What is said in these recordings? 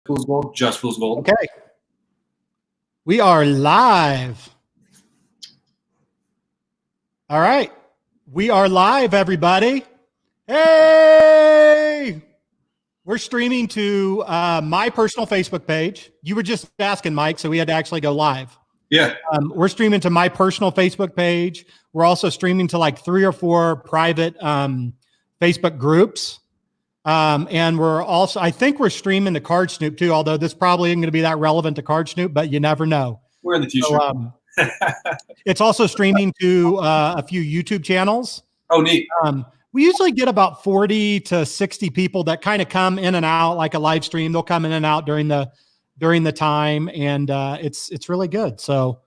Fool's Gold, Just Fool's Gold. Okay. We are live. All right. We are live, everybody. Hey! We're streaming to my personal Facebook page. You were just asking, Mike, so we had to actually go live. Yeah. We're streaming to my personal Facebook page. We're also streaming to like 3 or 4 private Facebook groups. And we're also, I think we're streaming to Card Snoop too, although this probably isn't going to be that relevant to Card Snoop, but you never know. We're in the t-shirt. So, it's also streaming to a few YouTube channels. Oh, neat. We usually get about 40 to 60 people that kind of come in and out like a live stream. They'll come in and out during the time, and it's really good. So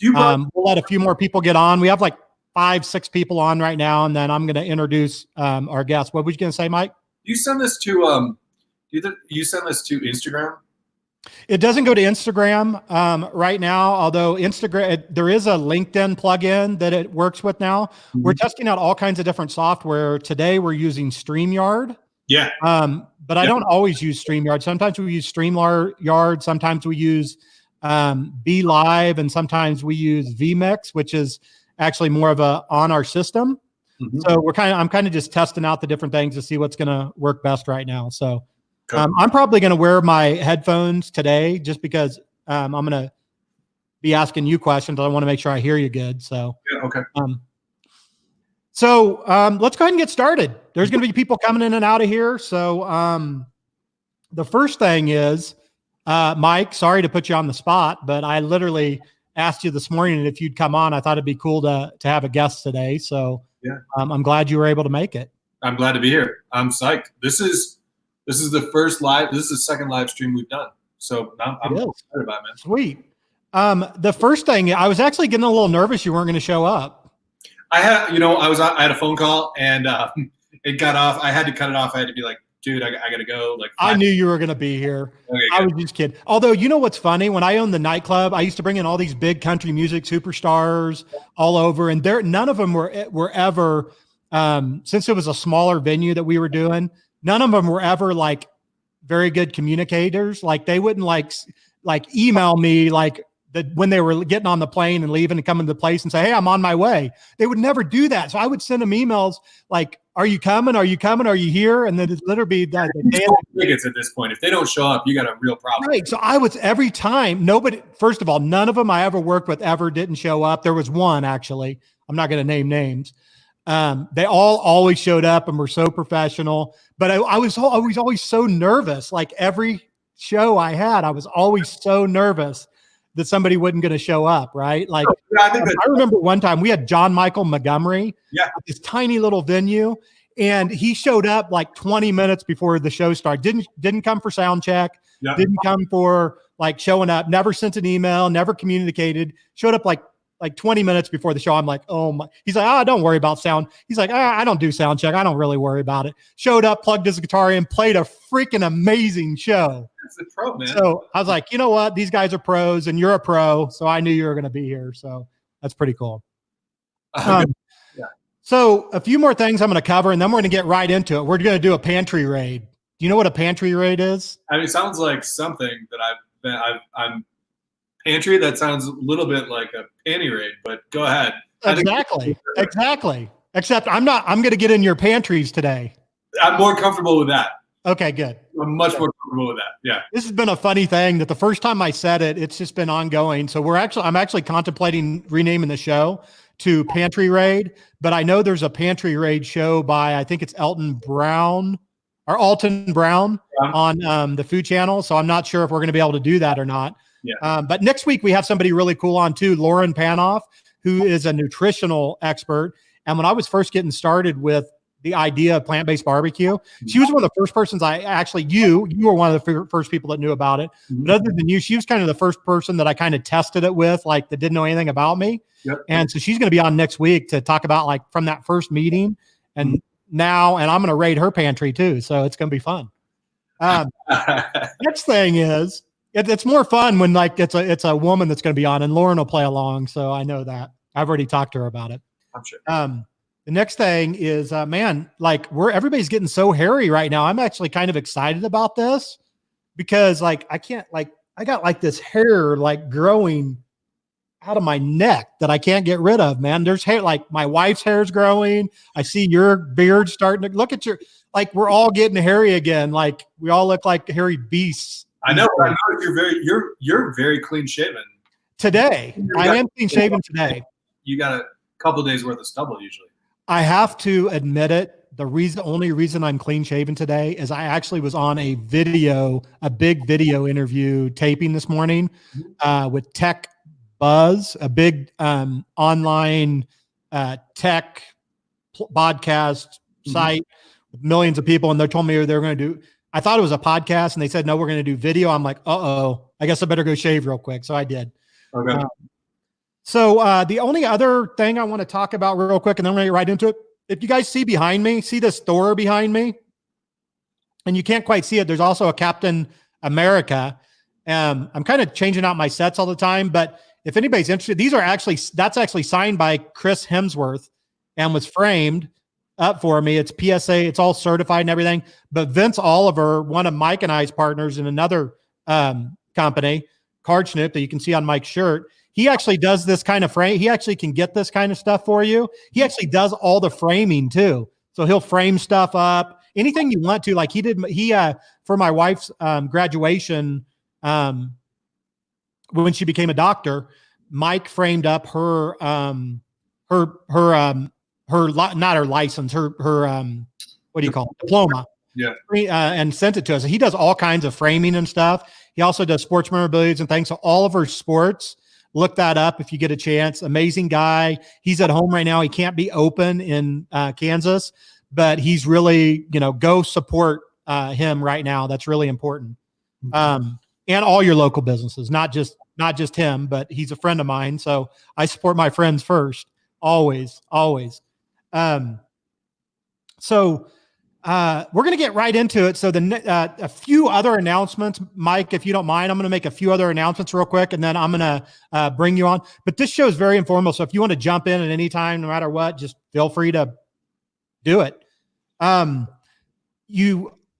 we'll let a few more people get on. We have like 5-6 people on right now, and then I'm going to introduce our guests. What were you going to say, Mike? You send this to you send this to Instagram? It doesn't go to Instagram right now, although Instagram, there is a LinkedIn plugin that it works with now. Mm-hmm. We're testing out all kinds of different software. Today we're using StreamYard. Yeah. But I don't always use StreamYard. Sometimes we use StreamYard. Sometimes we use Be Live, and sometimes we use vMix, which is actually more of a on our system. Mm-hmm. So I'm kind of just testing out the different things to see what's going to work best right now. So I'm probably going to wear my headphones today just because I'm going to be asking you questions. I want to make sure I hear you good. So, yeah, okay. So let's go ahead and get started. There's going to be people coming in and out of here. So the first thing is, Mike, sorry to put you on the spot, but I literally asked you this morning if you'd come on. I thought it'd be cool to have a guest today. So yeah, I'm glad you were able to make it. I'm glad to be here. I'm psyched. This is the first live. This is the second live stream we've done. So I'm excited about it, man. Sweet. The first thing, I was actually getting a little nervous you weren't going to show up. I had a phone call and it got off. I had to cut it off. I had to be like, dude, I got to go. Like, I knew you were going to be here. Okay, I was just kidding. Although, you know what's funny? When I owned the nightclub, I used to bring in all these big country music superstars all over, and none of them were ever, since it was a smaller venue that we were doing, none of them were ever like very good communicators. Like they wouldn't like email me like when they were getting on the plane and leaving and coming to the place and say, hey, I'm on my way. They would never do that. So I would send them emails like, are you coming? Are you coming? Are you here? And then it'd literally be tickets at this point. If they don't show up, you got a real problem. Right. So I was every time first of all, none of them I ever worked with ever didn't show up. There was one actually. I'm not going to name names. They all always showed up and were so professional, but I was always so nervous. Like every show I had, I was always so nervous that somebody wasn't going to show up. Right. Like I remember one time we had John Michael Montgomery, at this tiny little venue, and he showed up like 20 minutes before the show started. Didn't come for sound check. Yeah. Didn't come for like showing up, never sent an email, never communicated, showed up like 20 minutes before the show. I'm like, oh my, he's like, don't worry about sound. He's like, I don't do sound check. I don't really worry about it. Showed up, plugged his guitar in, played a freaking amazing show. That's the pro, man. So I was like, you know what? These guys are pros and you're a pro. So I knew you were going to be here. So that's pretty cool. Yeah. So a few more things I'm going to cover, and then we're going to get right into it. We're going to do a pantry raid. Do you know what a pantry raid is? I mean, it sounds like something that I'm pantry. That sounds a little bit like a panty raid, but go ahead. Exactly. Except I'm going to get in your pantries today. I'm more comfortable with that. Okay, good. I'm much more comfortable with that. Yeah. This has been a funny thing that the first time I said it, it's just been ongoing. So I'm actually contemplating renaming the show to Pantry Raid, but I know there's a Pantry Raid show by, I think it's Alton Brown on the Food Channel. So I'm not sure if we're going to be able to do that or not. Yeah. But next week we have somebody really cool on too, Lauren Panoff, who is a nutritional expert. And when I was first getting started with the idea of plant-based barbecue, she was one of the first persons you were one of the first people that knew about it. Mm-hmm. But other than you, she was kind of the first person that I kind of tested it with, like that didn't know anything about me. Yep. And so she's going to be on next week to talk about like from that first meeting and now, and I'm going to raid her pantry too. So it's going to be fun. Next thing is it's more fun when like it's a woman that's going to be on, and Lauren will play along. So I know that I've already talked to her about it. I'm sure. The next thing is, man, like everybody's getting so hairy right now. I'm actually kind of excited about this. because like I can't like I got like this hair like growing out of my neck that I can't get rid of, man. There's hair, like my wife's hair is growing. I see your beard starting to look at your, like we're all getting hairy again. Like we all look like hairy beasts. I know you're very clean shaven. Today. I am clean shaven today. You got a couple days worth of stubble usually. I have to admit it. The only reason I'm clean shaven today is I actually was on a big video interview taping this morning with Tech Buzz, a big online tech podcast site with millions of people. And they told me they were going to do, I thought it was a podcast and they said, no, we're going to do video. I'm like, I guess I better go shave real quick. So I did. Okay. So the only other thing I want to talk about real quick, and then we're going to get right into it. If you guys see behind me, see this Thor behind me? And you can't quite see it. There's also a Captain America. I'm kind of changing out my sets all the time, but if anybody's interested, that's actually signed by Chris Hemsworth and was framed up for me. It's PSA, it's all certified and everything. But Vince Oliver, one of Mike and I's partners in another company, Card Snoop, that you can see on Mike's shirt, he actually does this kind of frame. He actually can get this kind of stuff for you. He actually does all the framing too. So he'll frame stuff up, anything you want to. Like he for my wife's graduation, when she became a doctor, Mike framed up her not her license, her what do you call it? Diploma. Yeah. And sent it to us. He does all kinds of framing and stuff. He also does sports memorabilia and things. So all of her sports, look that up if you get a chance. Amazing guy. He's at home right now. He can't be open in Kansas, but he's really, go support him right now. That's really important. And all your local businesses, not just him, but he's a friend of mine. So I support my friends first, always. So we're going to get right into it. So a few other announcements, Mike, if you don't mind, I'm going to make a few other announcements real quick, and then I'm going to bring you on. But this show is very informal. So if you want to jump in at any time, no matter what, just feel free to do it.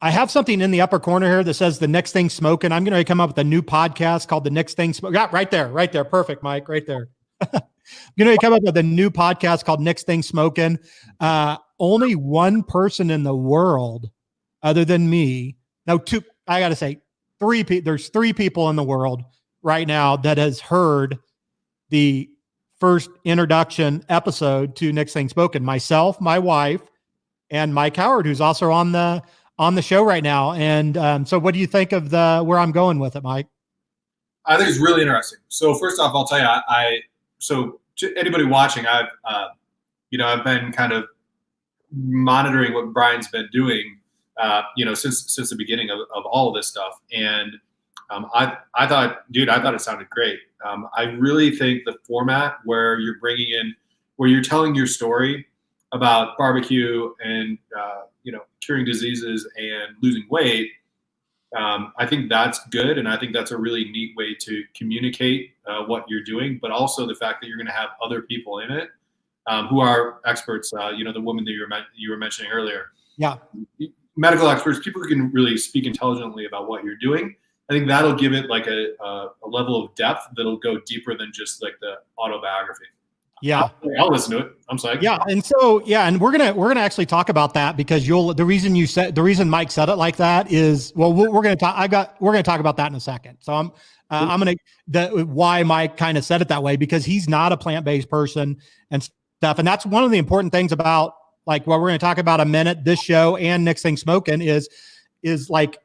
I have something in the upper corner here that says The Next Thing Smoking. I'm going to come up with a new podcast called The Next Thing Smoking. Yeah, right there. Perfect, Mike, right there. I'm going to come up with a new podcast called Next Thing Smoking. Only one person in the world other than me. Now, I got to say, there's three people in the world right now that has heard the first introduction episode to Next Thing Spoken. Myself, my wife, and Mike Howard, who's also on the show right now. And so what do you think of where I'm going with it, Mike? I think it's really interesting. So first off, I'll tell you, so to anybody watching, I've been kind of monitoring what Brian's been doing, since the beginning of all of this stuff. And I thought it sounded great. I really think the format where you're telling your story about barbecue and, curing diseases and losing weight, I think that's good. And I think that's a really neat way to communicate what you're doing, but also the fact that you're going to have other people in it who are experts, the woman that you were mentioning earlier. Yeah. Medical experts, people who can really speak intelligently about what you're doing. I think that'll give it like a level of depth that'll go deeper than just like the autobiography. Yeah. I'll listen to it. I'm psyched. Yeah. And so, and we're going to actually talk about that because the reason Mike said it like that is, well, we're going to talk about that in a second. So I'm going to, why Mike kind of said it that way, because he's not a plant-based person and stuff. And that's one of the important things about like what we're going to talk about a minute, this show and Next Thing Smoking is like,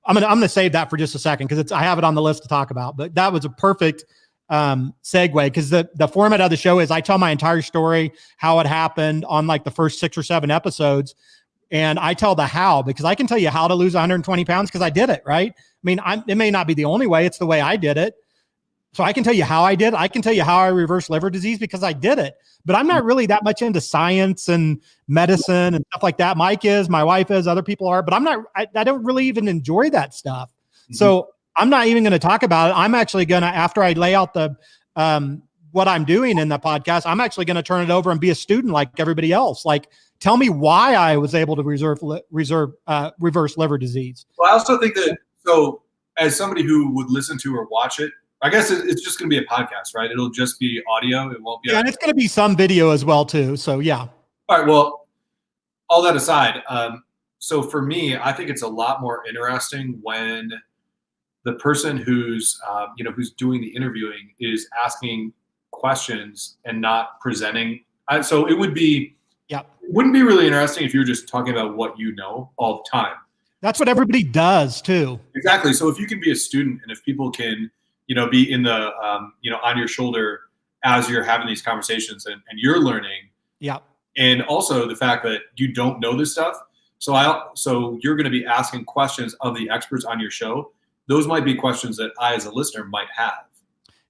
I'm going to save that for just a second because I have it on the list to talk about, but that was a perfect segue because the format of the show is I tell my entire story, how it happened on like the first 6 or 7 episodes. And I tell the how, because I can tell you how to lose 120 pounds because I did it, right? I mean, it may not be the only way. It's the way I did it. So I can tell you how I did it. I can tell you how I reversed liver disease because I did it. But I'm not really that much into science and medicine and stuff like that. Mike is, my wife is, other people are, but I don't really even enjoy that stuff. Mm-hmm. So I'm not even going to talk about it. I'm actually going to, after I lay out what I'm doing in the podcast, I'm actually going to turn it over and be a student like everybody else. Like, tell me why I was able to reverse liver disease. Well, I also think that, so as somebody who would listen to or watch it, I guess it's just going to be a podcast, right? It'll just be audio. It won't be. Yeah, and it's going to be some video as well too. So yeah. All right. Well, all that aside, so for me, I think it's a lot more interesting when the person who's who's doing the interviewing is asking questions and not presenting. So it would be. Yeah. It wouldn't be really interesting if you were just talking about what you know all the time. That's what everybody does too. Exactly. So if you can be a student and if people can, be in the, on your shoulder as you're having these conversations and you're learning. Yeah. And also the fact that you don't know this stuff. So you're going to be asking questions of the experts on your show. Those might be questions that I, as a listener, might have.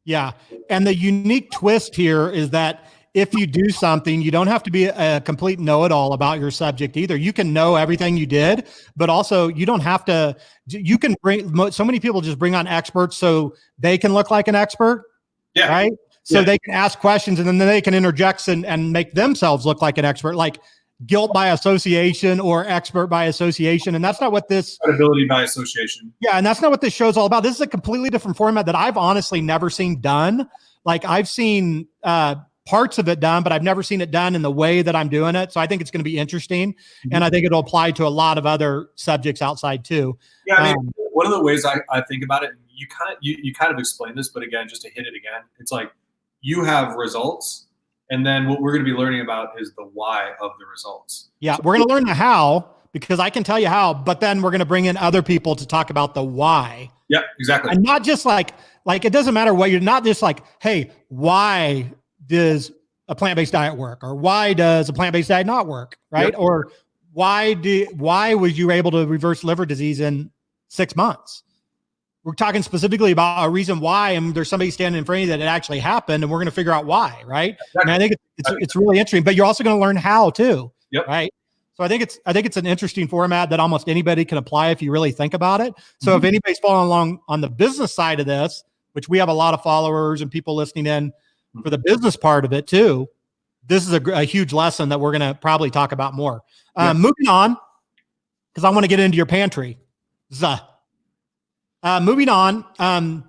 Yeah. And the unique twist here is that if you do something, you don't have to be a complete know-it-all about your subject either. You can know everything you did, but also you don't have to. You can bring. So many people just bring on experts so they can look like an expert. Yeah. Right. So they can ask questions and then they can interject and make themselves look like an expert, like guilt by association or expert by association. And that's not what this credibility by association. Yeah. And that's not what this show's all about. This is a completely different format that I've honestly never seen done. Like I've seen, parts of it done, but I've never seen it done in the way that I'm doing it. So I think it's going to be interesting. Mm-hmm. And I think it'll apply to a lot of other subjects outside too. Yeah. I mean, one of the ways I think about it, you kind of explain this, but again, just to hit it again, it's like you have results. And then what we're going to be learning about is the why of the results. Yeah. So we're going to learn the how, because I can tell you how, but then we're going to bring in other people to talk about the why. Yeah, exactly. And not just like it doesn't matter what you're not just like, hey, why does a plant-based diet work, or why does a plant-based diet not work, right? Yep. Or why was you able to reverse liver disease in 6 months? We're talking specifically about a reason why, and there's somebody standing in front of you that it actually happened, and we're going to figure out why, right? Exactly. And I think it's really interesting, but you're also going to learn how too, yep. Right? So I think it's an interesting format that almost anybody can apply if you really think about it. So if anybody's following along on the business side of this, which we have a lot of followers and people listening in for the business part of it too, this is a huge lesson that we're going to probably talk about more. Moving on, because I want to get into your pantry. Moving on,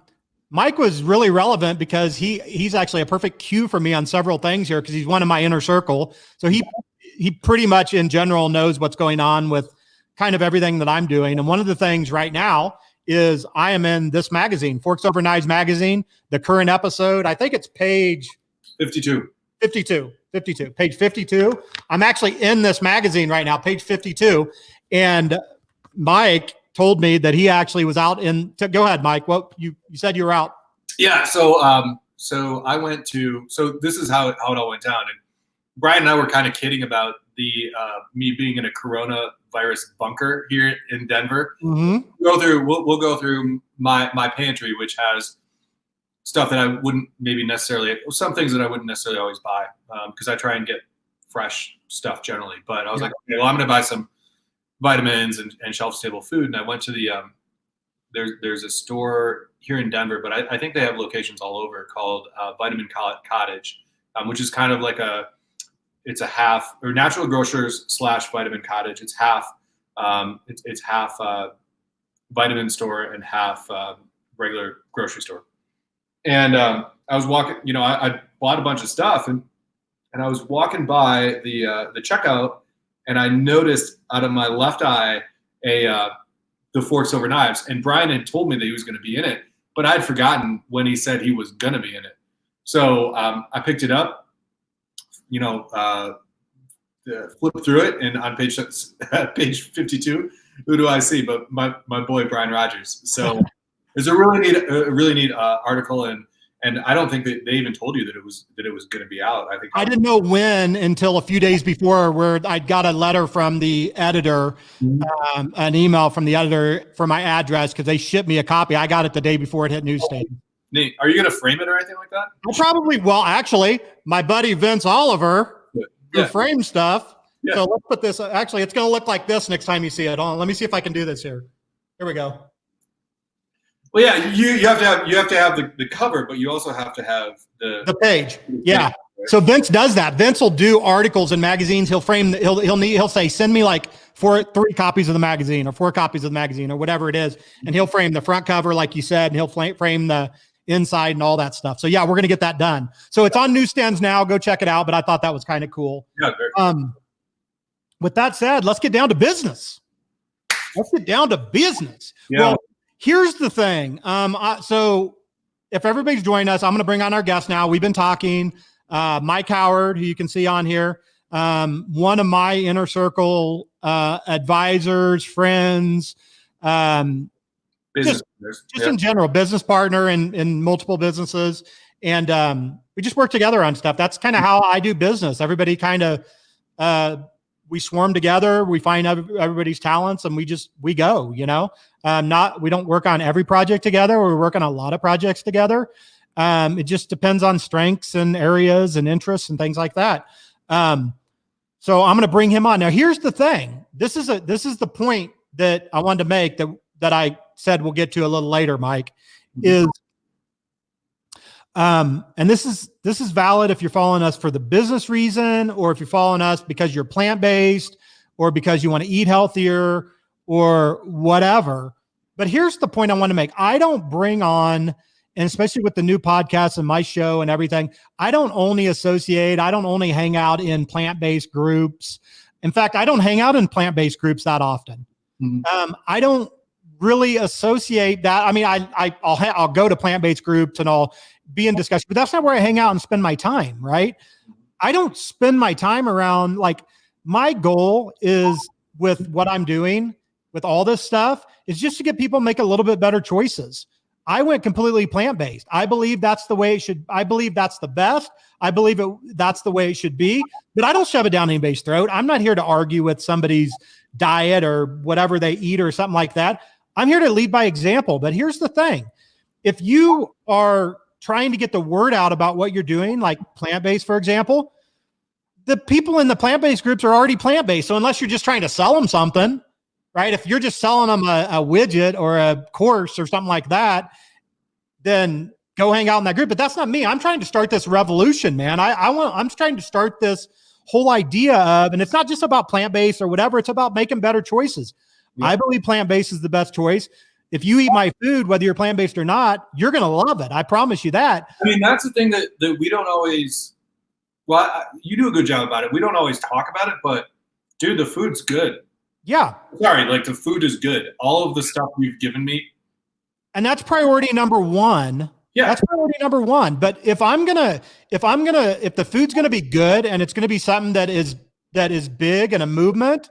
Mike was really relevant because he's actually a perfect cue for me on several things here because he's one of my inner circle. So he pretty much in general knows what's going on with kind of everything that I'm doing. And one of the things right now is I am in this magazine, Forks Over Knives magazine, the current episode. I think it's page 52. Page 52. I'm actually in this magazine right now, page 52. And Mike told me that he actually was out go ahead, Mike. Well, you said you were out. Yeah. So I went to, so this is how it all went down. And Brian and I were kind of kidding about me being in a coronavirus bunker here in Denver. Mm-hmm. We'll go through my pantry, which has stuff that I wouldn't some things that I wouldn't necessarily always buy because I try and get fresh stuff generally. But I was like, okay, well, I'm going to buy some vitamins and shelf-stable food. And I went to the there's a store here in Denver, but I think they have locations all over called Vitamin Cottage, which is kind of like it's a half or Natural Grocers / Vitamin Cottage. It's half it's half vitamin store and half regular grocery store. And I was walking, I bought a bunch of stuff and I was walking by the checkout and I noticed out of my left eye the Forks Over Knives. And Brian had told me that he was going to be in it, but I'd forgotten when he said he was going to be in it. So I picked it up, flipped through it, and on page 52, who do I see? But my boy Brian Rodgers. So it's a really neat article, and I don't think that they even told you that it was going to be out. I didn't know when until a few days before, where I got a letter from the editor, an email from the editor for my address because they shipped me a copy. I got it the day before it hit newsstand. Neat. Are you going to frame it or anything like that? Well, actually, my buddy Vince Oliver, who frames stuff. Yeah. So let's put this. Actually, it's going to look like this next time you see it. Let me see if I can do this here. Here we go. Well, yeah, you have to have the cover, but you also have to have the page. Yeah. So Vince does that. Vince will do articles in magazines. He'll frame. He'll say, send me like three copies of the magazine or 4 copies of the magazine or whatever it is. And he'll frame the front cover, like you said, and he'll frame the inside and all that stuff. So yeah, we're going to get that done. So it's on newsstands now. Go check it out. But I thought that was kind of cool. Yeah, very cool. With that said, let's get down to business. Yeah. Well, here's the thing. So if everybody's joining us, I'm going to bring on our guest now. We've been talking, Mike Howard, who you can see on here. One of my inner circle advisors, friends, just in general, business partner in multiple businesses. And we just work together on stuff. That's kind of how I do business. Everybody kind of, we swarm together, we find everybody's talents, and we go, we don't work on every project together. We're working on a lot of projects together. It just depends on strengths and areas and interests and things like that. So I'm going to bring him on. Now, here's the thing. This is the point that I wanted to make that I said we'll get to a little later, Mike, is, and this is valid if you're following us for the business reason, or if you're following us because you're plant-based or because you want to eat healthier or whatever. But here's the point I want to make. I don't bring on, and especially with the new podcast and my show and everything, I don't only hang out in plant-based groups. In fact, I don't hang out in plant-based groups that often. Mm-hmm. I don't really associate that. I mean, I'll go to plant-based groups and I'll be in discussion, but that's not where I hang out and spend my time, right? I don't spend my time around, like, my goal is with what I'm doing with all this stuff is just to get people make a little bit better choices. I went completely plant-based. I believe that's the way it should. I believe that's the best. I believe that's the way it should be, but I don't shove it down anybody's throat. I'm not here to argue with somebody's diet or whatever they eat or something like that. I'm here to lead by example. But here's the thing. If you are trying to get the word out about what you're doing, like plant-based, for example, the people in the plant-based groups are already plant-based. So unless you're just trying to sell them something, right? If you're just selling them a widget or a course or something like that, then go hang out in that group. But that's not me. I'm trying to start this revolution, man. I'm trying to start this whole idea of, and it's not just about plant-based or whatever. It's about making better choices. Yeah. I believe plant-based is the best choice. If you eat my food, whether you're plant-based or not, you're going to love it. I promise you that. I mean, that's the thing that we don't always, you do a good job about it. We don't always talk about it, but dude, the food's good. Yeah. Sorry, like, the food is good. All of the stuff you've given me. And that's priority number one. Yeah. That's priority number one. But if the food's going to be good and it's going to be something that is big and a movement,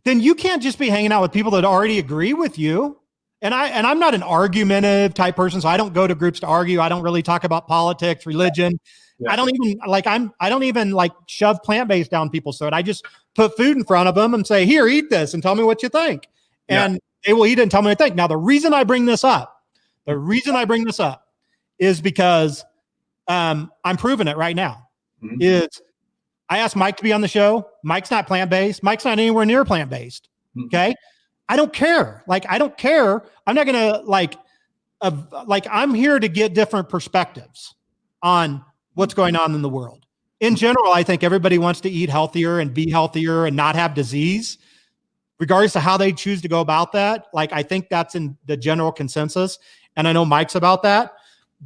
then you can't just be hanging out with people that already agree with you. And I'm not an argumentative type person, so I don't go to groups to argue. I don't really talk about politics, religion. Yeah. I don't even shove plant-based down people's throat. I just put food in front of them and say, here, eat this and tell me what you think. And they will eat it and tell me what they think. Now, the reason I bring this up is because I'm proving it right now. Mm-hmm. Is I asked Mike to be on the show. Mike's not plant-based. Mike's not anywhere near plant-based. Mm-hmm. Okay. I don't care. I don't care. I'm not going to I'm here to get different perspectives on what's going on in the world. In general, I think everybody wants to eat healthier and be healthier and not have disease, regardless of how they choose to go about that. I think that's in the general consensus. And I know Mike's about that,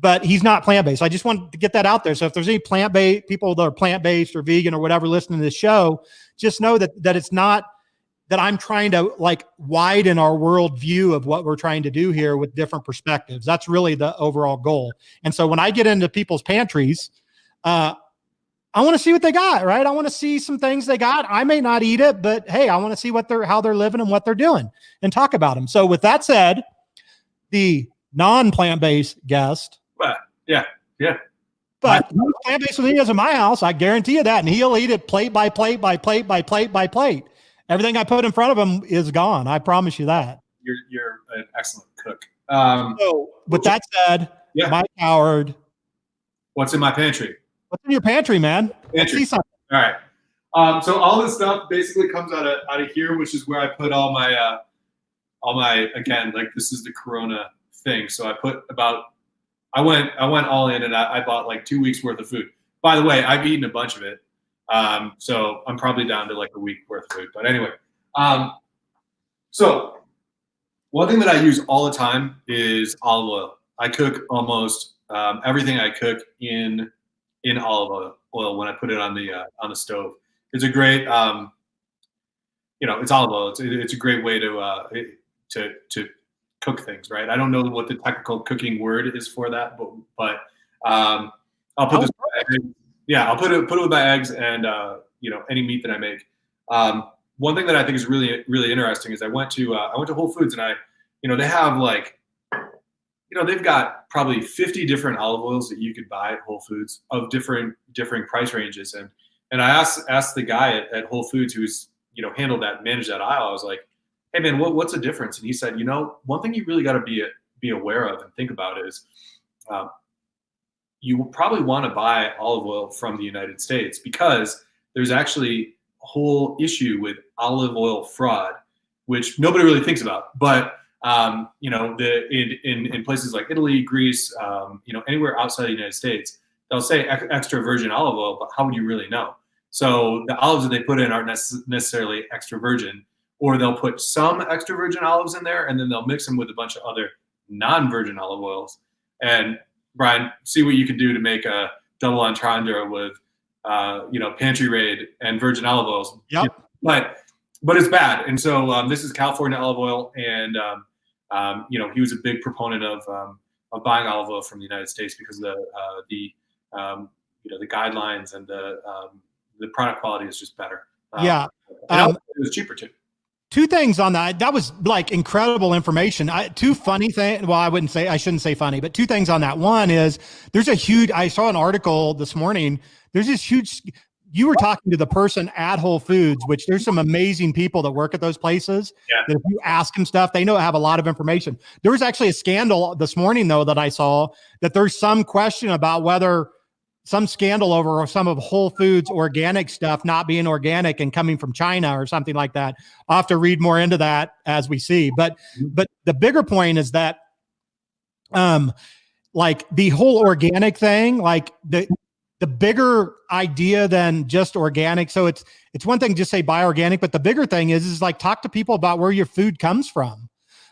but he's not plant-based. I just wanted to get that out there. So if there's any plant-based people that are plant-based or vegan or whatever listening to this show, just know that it's not that I'm trying to widen our world view of what we're trying to do here with different perspectives. That's really the overall goal. And so when I get into people's pantries, I want to see what they got, right? I want to see some things they got. I may not eat it, but hey, I want to see how they're living and what they're doing and talk about them. So with that said, the non-plant-based guest. Yeah. But plant-based when he is in my house, I guarantee you that. And he'll eat it plate by plate by plate by plate by plate. Everything I put in front of him is gone. I promise you that. You're an excellent cook. So with that said, Mike Howard. What's in my pantry? What's in your pantry, man? Pantry. All right. So all this stuff basically comes out of here, which is where I put all my again, this is the Corona thing. So I went all in and I bought 2 weeks worth of food. By the way, I've eaten a bunch of it. So I'm probably down to a week worth of food. But anyway, So one thing that I use all the time is olive oil. I cook almost everything I cook in olive oil when I put it on the stove. It's a great, it's olive oil. It's a great way to cook things, right? I don't know what the technical cooking word is for that, but I'll put this. Yeah, I'll put it with my eggs and any meat that I make. One thing that I think is really really interesting is I went to Whole Foods and they have they've got probably 50 different olive oils that you could buy at Whole Foods of different price ranges. And I asked the guy at Whole Foods who's managed that aisle. I was like, hey man, what's the difference? And he said, one thing you really got to be aware of and think about is you will probably want to buy olive oil from the United States because there's actually a whole issue with olive oil fraud, which nobody really thinks about. But in places like Italy, Greece, anywhere outside the United States, they'll say extra virgin olive oil, but how would you really know? So the olives that they put in aren't necessarily extra virgin, or they'll put some extra virgin olives in there and then they'll mix them with a bunch of other non-virgin olive oils. And Brian, see what you can do to make a double entendre with, Pantry Raid and virgin olive oils. Yep. But it's bad. And so this is California olive oil, and he was a big proponent of buying olive oil from the United States because of the guidelines and the product quality is just better. Yeah, it was cheaper too. Two things on that. That was like incredible information. Two funny things. Well, I shouldn't say funny, but two things on that. One is I saw an article this morning. There's this huge, you were talking to the person at Whole Foods, which there's some amazing people that work at those places. Yeah. That if you ask them stuff, they have a lot of information. There was actually a scandal this morning though, that I saw that there's some question about whether some scandal over some of Whole Foods organic stuff not being organic and coming from China or something like that. I'll have to read more into that as we see. But the bigger point is that, like the whole organic thing, like the bigger idea than just organic. So it's one thing to just say buy organic, but the bigger thing is like talk to people about where your food comes from.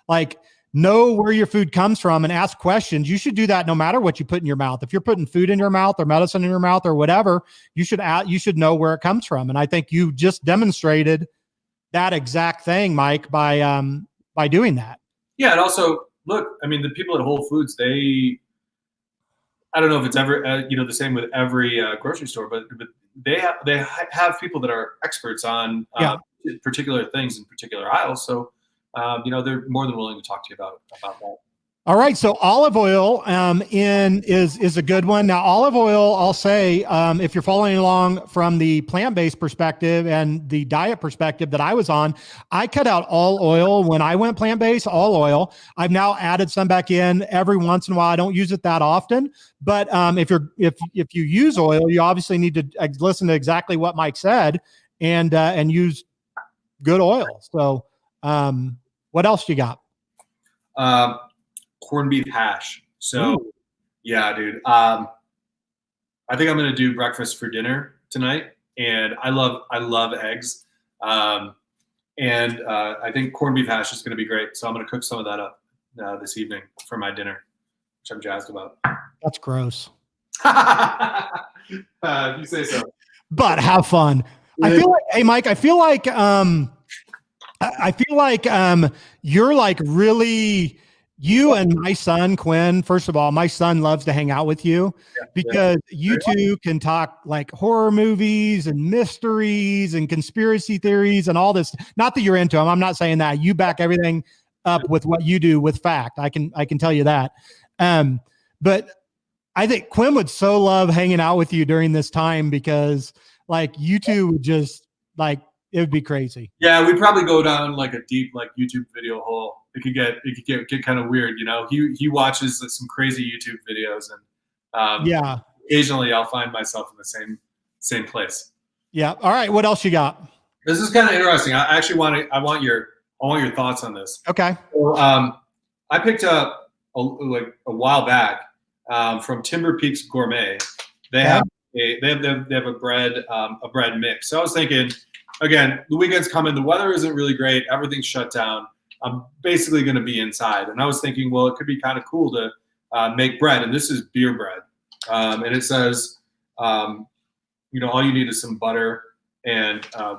Like, know where your food comes from and ask questions. You should do that no matter what you put in your mouth. If you're putting food in your mouth or medicine in your mouth or whatever, you should know where it comes from. And I think you just demonstrated that exact thing, Mike, by doing that. Yeah. And also look, I mean, the people at Whole Foods, I don't know if it's ever, the same with every grocery store, but they have people that are experts on particular things in particular aisles. So, they're more than willing to talk to you about that. All right. So olive oil is a good one. Now, olive oil, I'll say, if you're following along from the plant-based perspective and the diet perspective that I was on, I cut out all oil when I went plant-based, all oil. I've now added some back in every once in a while. I don't use it that often, but if you use oil, you obviously need to listen to exactly what Mike said and use good oil. So, what else you got? Corned beef hash. So, yeah, dude. I think I'm gonna do breakfast for dinner tonight, and I love eggs. I think corned beef hash is gonna be great. So I'm gonna cook some of that up this evening for my dinner, which I'm jazzed about. That's gross. If you say so. But have fun. I feel like, hey, Mike. I feel like you're like really. You and my son, Quinn, first of all, my son loves to hang out with you because you two can talk like horror movies and mysteries and conspiracy theories and all this. Not that you're into them. I'm not saying that. You back everything up with what you do with fact. I can tell you that. But I think Quinn would so love hanging out with you during this time because like you two would just like, it would be crazy. Yeah, we'd probably go down like a deep like YouTube video hole. It could get kind of weird, you know. He watches some crazy YouTube videos, and occasionally I'll find myself in the same place. Yeah. All right. What else you got? This is kind of interesting. I want your thoughts on this. Okay. So, I picked up a while back from Timber Peaks Gourmet. They have a bread mix. So I was thinking, again, the weekend's coming. The weather isn't really great. Everything's shut down. I'm basically going to be inside. And I was thinking, well, it could be kind of cool to make bread. And this is beer bread. And it says, all you need is some butter and a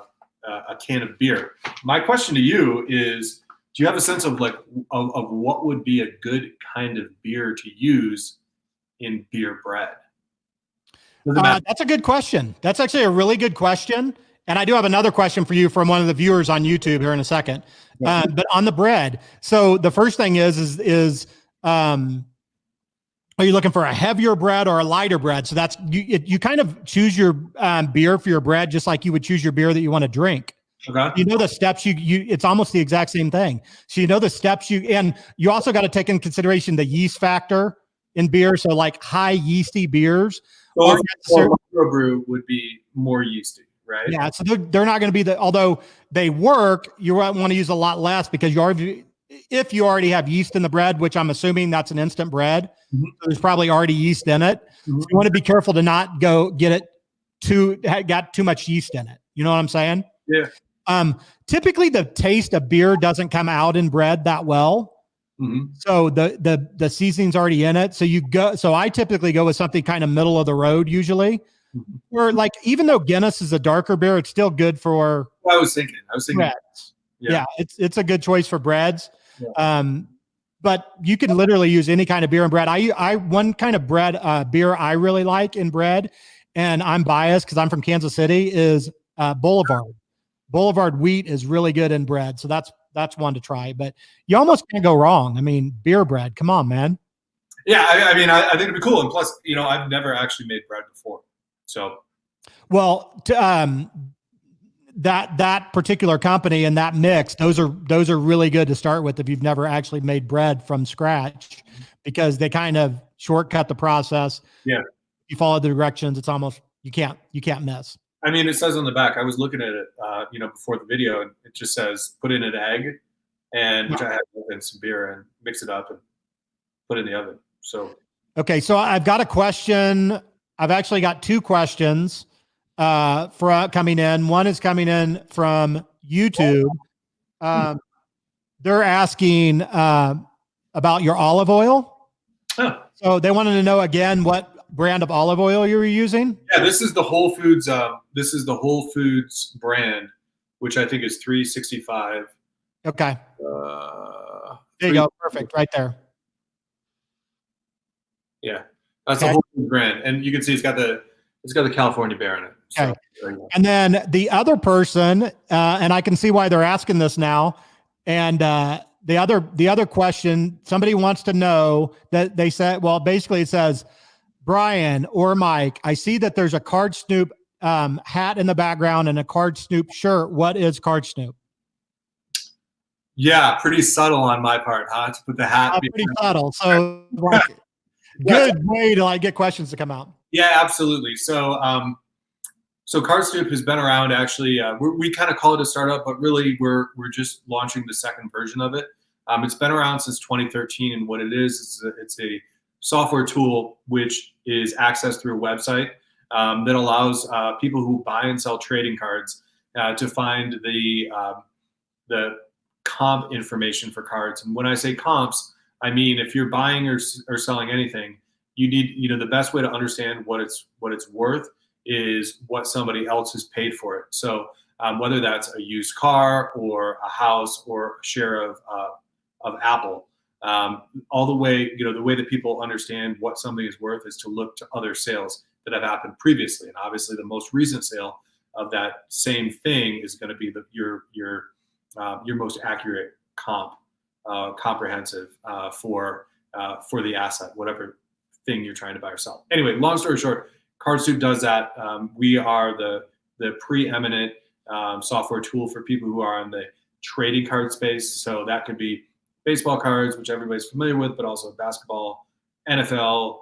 can of beer. My question to you is, do you have a sense of of what would be a good kind of beer to use in beer bread? That's a good question. That's actually a really good question. And I do have another question for you from one of the viewers on YouTube here in a second. Yeah. But on the bread, so the first thing is are you looking for a heavier bread or a lighter bread? So that's you kind of choose your beer for your bread just like you would choose your beer that you want to drink. Okay. You know the steps you it's almost the exact same thing. So you know the steps and you also got to take in consideration the yeast factor in beer. So like high yeasty beers. So microbrew would be more yeasty, right? Yeah, so they're not going to be although they work, you want to use a lot less because if you already have yeast in the bread, which I'm assuming that's an instant bread, so there's probably already yeast in it. So you want to be careful to not go get it got too much yeast in it. You know what I'm saying? Yeah. Typically the taste of beer doesn't come out in bread that well. So the seasoning's already in it. So I typically go with something kind of middle of the road usually. Or like, even though Guinness is a darker beer, it's still good for I was thinking breads. Yeah, it's a good choice for breads. Yeah. But you can literally use any kind of beer and bread. I one kind of beer I really like in bread, and I'm biased because I'm from Kansas City, is Boulevard. Boulevard wheat is really good in bread. So that's one to try, but you almost can't go wrong. I mean, beer bread, come on, man. Yeah. I think it'd be cool. And plus, I've never actually made bread before. So, well, that particular company and that mix, those are really good to start with if you've never actually made bread from scratch, because they kind of shortcut the process. Yeah. You follow the directions. It's almost, you can't miss. I mean, it says on the back, I was looking at it, before the video, and it just says, put in an egg which I had and some beer and mix it up and put it in the oven. So, okay. So I've got a question. I've actually got two questions coming in. One is coming in from YouTube. They're asking about your olive oil. Huh. So they wanted to know again what brand of olive oil you were using. Yeah, this is the Whole Foods. This is the Whole Foods brand, which I think is 365. Okay. There you go. Perfect. Right there. Yeah, that's the Whole Foods brand, and you can see it's got the California bear in it. So, okay. And then the other person, and I can see why they're asking this now. And the other question, somebody wants to know that they said, well, basically it says, Brian or Mike, I see that there's a Card Snoop hat in the background and a Card Snoop shirt. What is Card Snoop? Yeah, pretty subtle on my part, huh? To put the hat. Pretty subtle. So good way to get questions to come out. Yeah, absolutely. So, Card Snoop has been around. Actually, we kind of call it a startup, but really we're just launching the second version of it. It's been around since 2013, and what it is it's a software tool which is accessed through a website that allows people who buy and sell trading cards to find the comp information for cards. And when I say comps, I mean if you're buying or selling anything, you need the best way to understand what it's worth is what somebody else has paid for it. So whether that's a used car or a house or a share of Apple. All the way, the way that people understand what something is worth is to look to other sales that have happened previously. And obviously the most recent sale of that same thing is going to be your most accurate comprehensive for the asset, whatever thing you're trying to buy or sell. Anyway, long story short, Card Snoop does that. We are the preeminent software tool for people who are in the trading card space. So that could be baseball cards, which everybody's familiar with, but also basketball, NFL,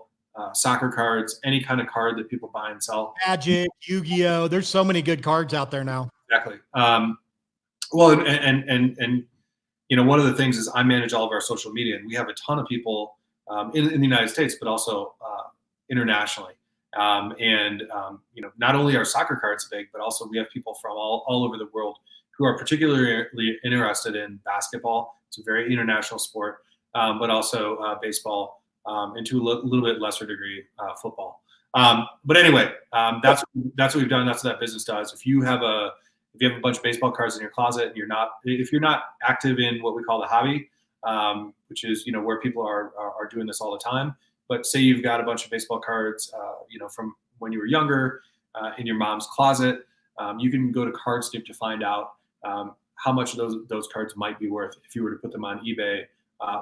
soccer cards, any kind of card that people buy and sell. Magic, Yu-Gi-Oh! There's so many good cards out there now. Exactly. Well, and one of the things is I manage all of our social media, and we have a ton of people in the United States, but also internationally. Not only are soccer cards big, but also we have people from all over the world who are particularly interested in basketball. It's a very international sport, but also baseball, and to a little bit lesser degree, football. But anyway, that's what we've done. That's what that business does. If you have a bunch of baseball cards in your closet and if you're not active in what we call the hobby, which is where people are doing this all the time. But say you've got a bunch of baseball cards, from when you were younger, in your mom's closet, you can go to CardSnoop to find out how much those cards might be worth if you were to put them on eBay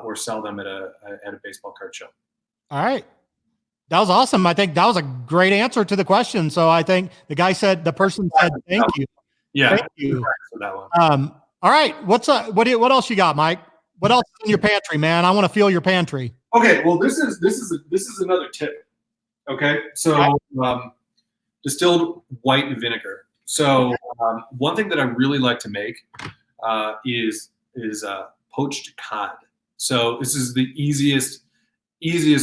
or sell them at a baseball card show. All right. That was awesome. I think that was a great answer to the question. So I think the person said, thank you. Yeah. Thank you. For that one. All right. What else you got, Mike? What else is in your pantry, man? I want to feel your pantry. Okay. Well, this is another tip. Okay. So, distilled white vinegar. So, one thing that I really like to make is poached cod. So this is the easiest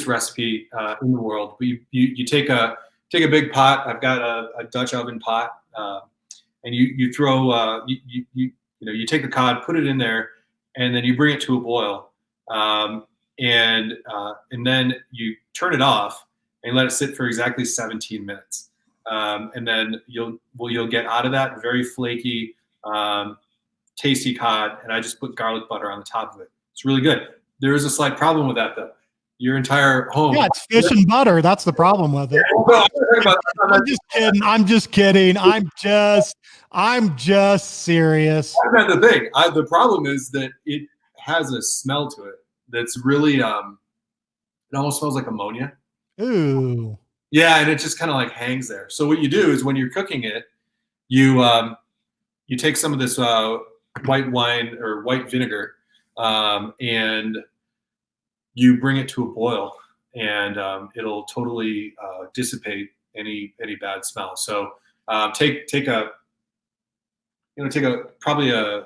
recipe in the world. You take a big pot. I've got a Dutch oven pot, and you throw you take the cod, put it in there, and then you bring it to a boil, and then you turn it off and let it sit for exactly 17 minutes, and then you'll get out of that very flaky, tasty cod. And I just put garlic butter on the top of it. It's really good. There is a slight problem with that though. Your entire home. Yeah, it's fish and butter. That's the problem with it. I'm just kidding. I'm just serious. That's not the thing. The problem is that it has a smell to it that's really, it almost smells like ammonia. Ooh. Yeah, and it just kind of like hangs there. So what you do is when you're cooking it, you take some of this white wine or white vinegar, and you bring it to a boil, and it'll totally dissipate any bad smell. So take probably a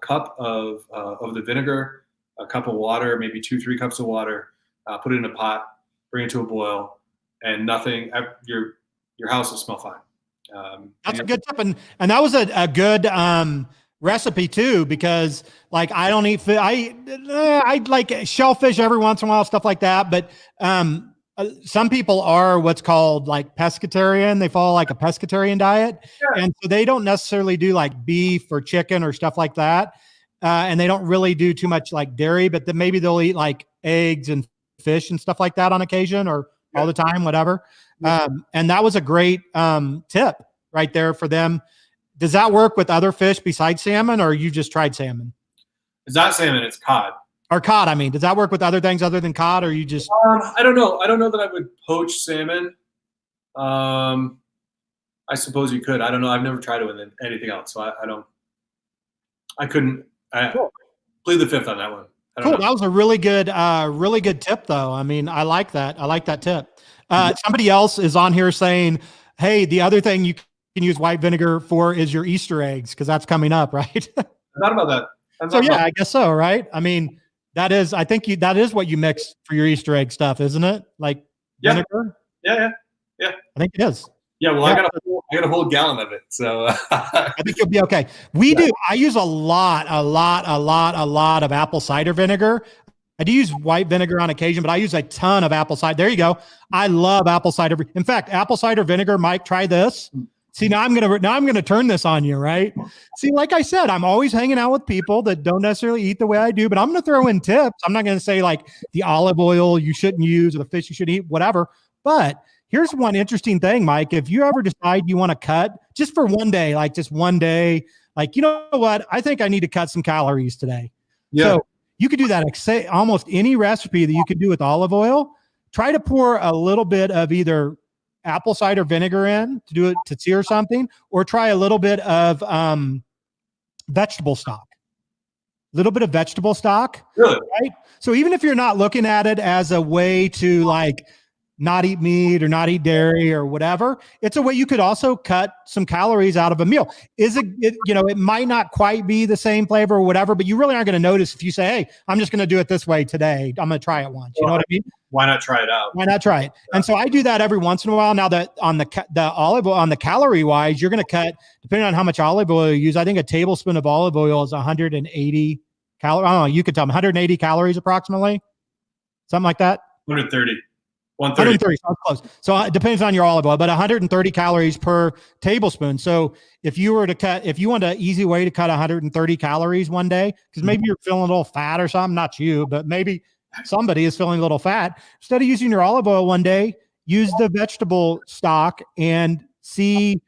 cup of the vinegar, a cup of water, maybe 2-3 cups of water, put it in a pot, bring it to a boil, and nothing. Your house will smell fine. That's a good tip, and that was a good recipe too, because like I don't eat fish. I like shellfish every once in a while, stuff like that. But some people are what's called like pescatarian. They follow like a pescatarian diet, and so they don't necessarily do like beef or chicken or stuff like that, and they don't really do too much like dairy. But then maybe they'll eat like eggs and fish and stuff like that on occasion or all the time, whatever. And that was a great tip right there for them. Does that work with other fish besides salmon, or you just tried salmon? It's not salmon, it's cod. Or cod, I mean. Does that work with other things other than cod, or you just... I don't know. I don't know that I would poach salmon. I suppose you could. I don't know. I've never tried it with anything else, so I couldn't... Cool. Plead the fifth on that one. Cool. That was a really good tip, though. I mean, I like that. I like that tip. Somebody else is on here saying, hey, the other thing you can use white vinegar for is your Easter eggs, because that's coming up, right? I thought about that. I guess so, right? I mean, that is what you mix for your Easter egg stuff, isn't it? Like vinegar? Yeah. I think it is. Yeah, well, I got a whole gallon of it, so I think you'll be okay. I use a lot of apple cider vinegar. I do use white vinegar on occasion, but I use a ton of apple cider. There you go. I love apple cider. In fact, apple cider vinegar. Mike, try this. See, now I'm gonna turn this on you, right? See, like I said, I'm always hanging out with people that don't necessarily eat the way I do, but I'm gonna throw in tips. I'm not gonna say like the olive oil you shouldn't use or the fish you should eat, whatever. But here's one interesting thing, Mike. If you ever decide you want to cut just for one day, like you know what? I think I need to cut some calories today. Yeah. So you could do that. Say almost any recipe that you could do with olive oil. Try to pour a little bit of either apple cider vinegar in to do it to sear something, or try a little bit of vegetable stock. Little bit of vegetable stock. Really? Right? So even if you're not looking at it as a way to like not eat meat or not eat dairy or whatever, it's a way you could also cut some calories out of a meal. It might not quite be the same flavor or whatever, but you really aren't going to notice if you say, hey, I'm just going to do it this way today. I'm going to try it once. You know what I mean? Why not try it out? Why not try it? And so I do that every once in a while. Now that on the olive oil, on the calorie wise, you're going to cut, depending on how much olive oil you use. I think a tablespoon of olive oil is 180 calories. I don't know. You could tell me 180 calories approximately, something like that. 130. 130, sounds close. So it depends on your olive oil, but 130 calories per tablespoon. So if you want an easy way to cut 130 calories one day, because maybe you're feeling a little fat or something, not you, but maybe somebody is feeling a little fat, instead of using your olive oil one day, use the vegetable stock and see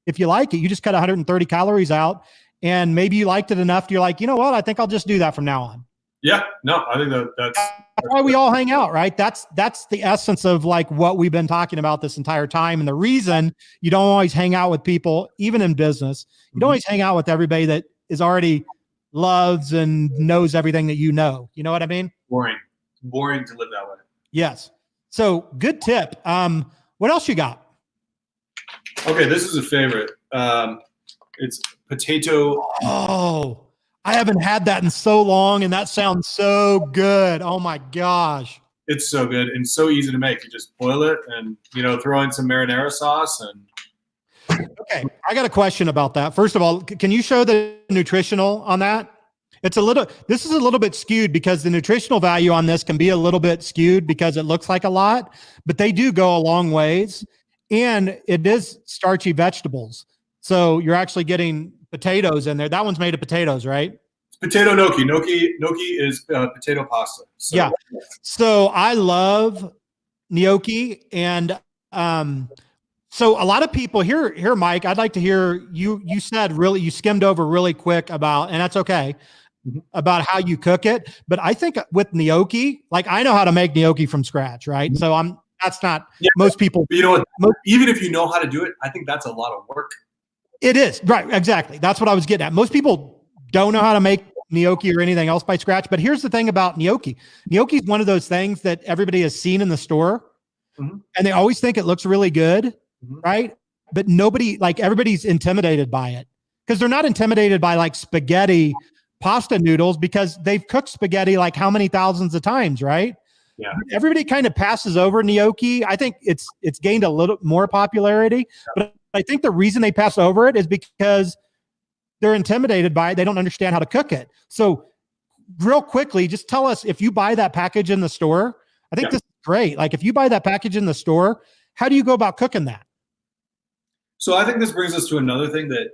if you like it. You just cut 130 calories out, and maybe you liked it enough. You're like, you know what? I think I'll just do that from now on. Yeah, no, I think that's why we all hang out, right? That's the essence of like what we've been talking about this entire time. And the reason you don't always hang out with people, even in business, you don't always hang out with everybody that is already loves and knows everything that you know. You know what I mean? Boring to live that way. Yes. So good tip. What else you got? Okay, this is a favorite. It's potato. Oh, I haven't had that in so long, and that sounds so good. Oh my gosh. It's so good and so easy to make. You just boil it and, throw in some marinara sauce. And okay, I got a question about that. First of all, can you show the nutritional on that? This is a little bit skewed because the nutritional value on this can be a little bit skewed because it looks like a lot, but they do go a long ways, and it is starchy vegetables. So you're actually getting potatoes in there. That one's made of potatoes, right? It's potato gnocchi. Gnocchi is potato pasta. So. Yeah. So I love gnocchi, and so a lot of people here, Mike, I'd like to hear you said you skimmed over really quick about, and that's okay, about how you cook it. But I think with gnocchi, like I know how to make gnocchi from scratch, right? Mm-hmm. So that's not most people. But you know what? Even if you know how to do it, I think that's a lot of work. It is, right, exactly. That's what I was getting at. Most people don't know how to make gnocchi or anything else by scratch. But here's the thing about gnocchi. Gnocchi is one of those things that everybody has seen in the store, and they always think it looks really good, right? But everybody's intimidated by it because they're not intimidated by like spaghetti pasta noodles because they've cooked spaghetti like how many thousands of times, right? Yeah. Everybody kind of passes over gnocchi. I think it's gained a little more popularity, but I think the reason they pass over it is because they're intimidated by it. They don't understand how to cook it. So real quickly, just tell us, if you buy that package in the store, I think this is great. Like if you buy that package in the store, how do you go about cooking that? So I think this brings us to another thing that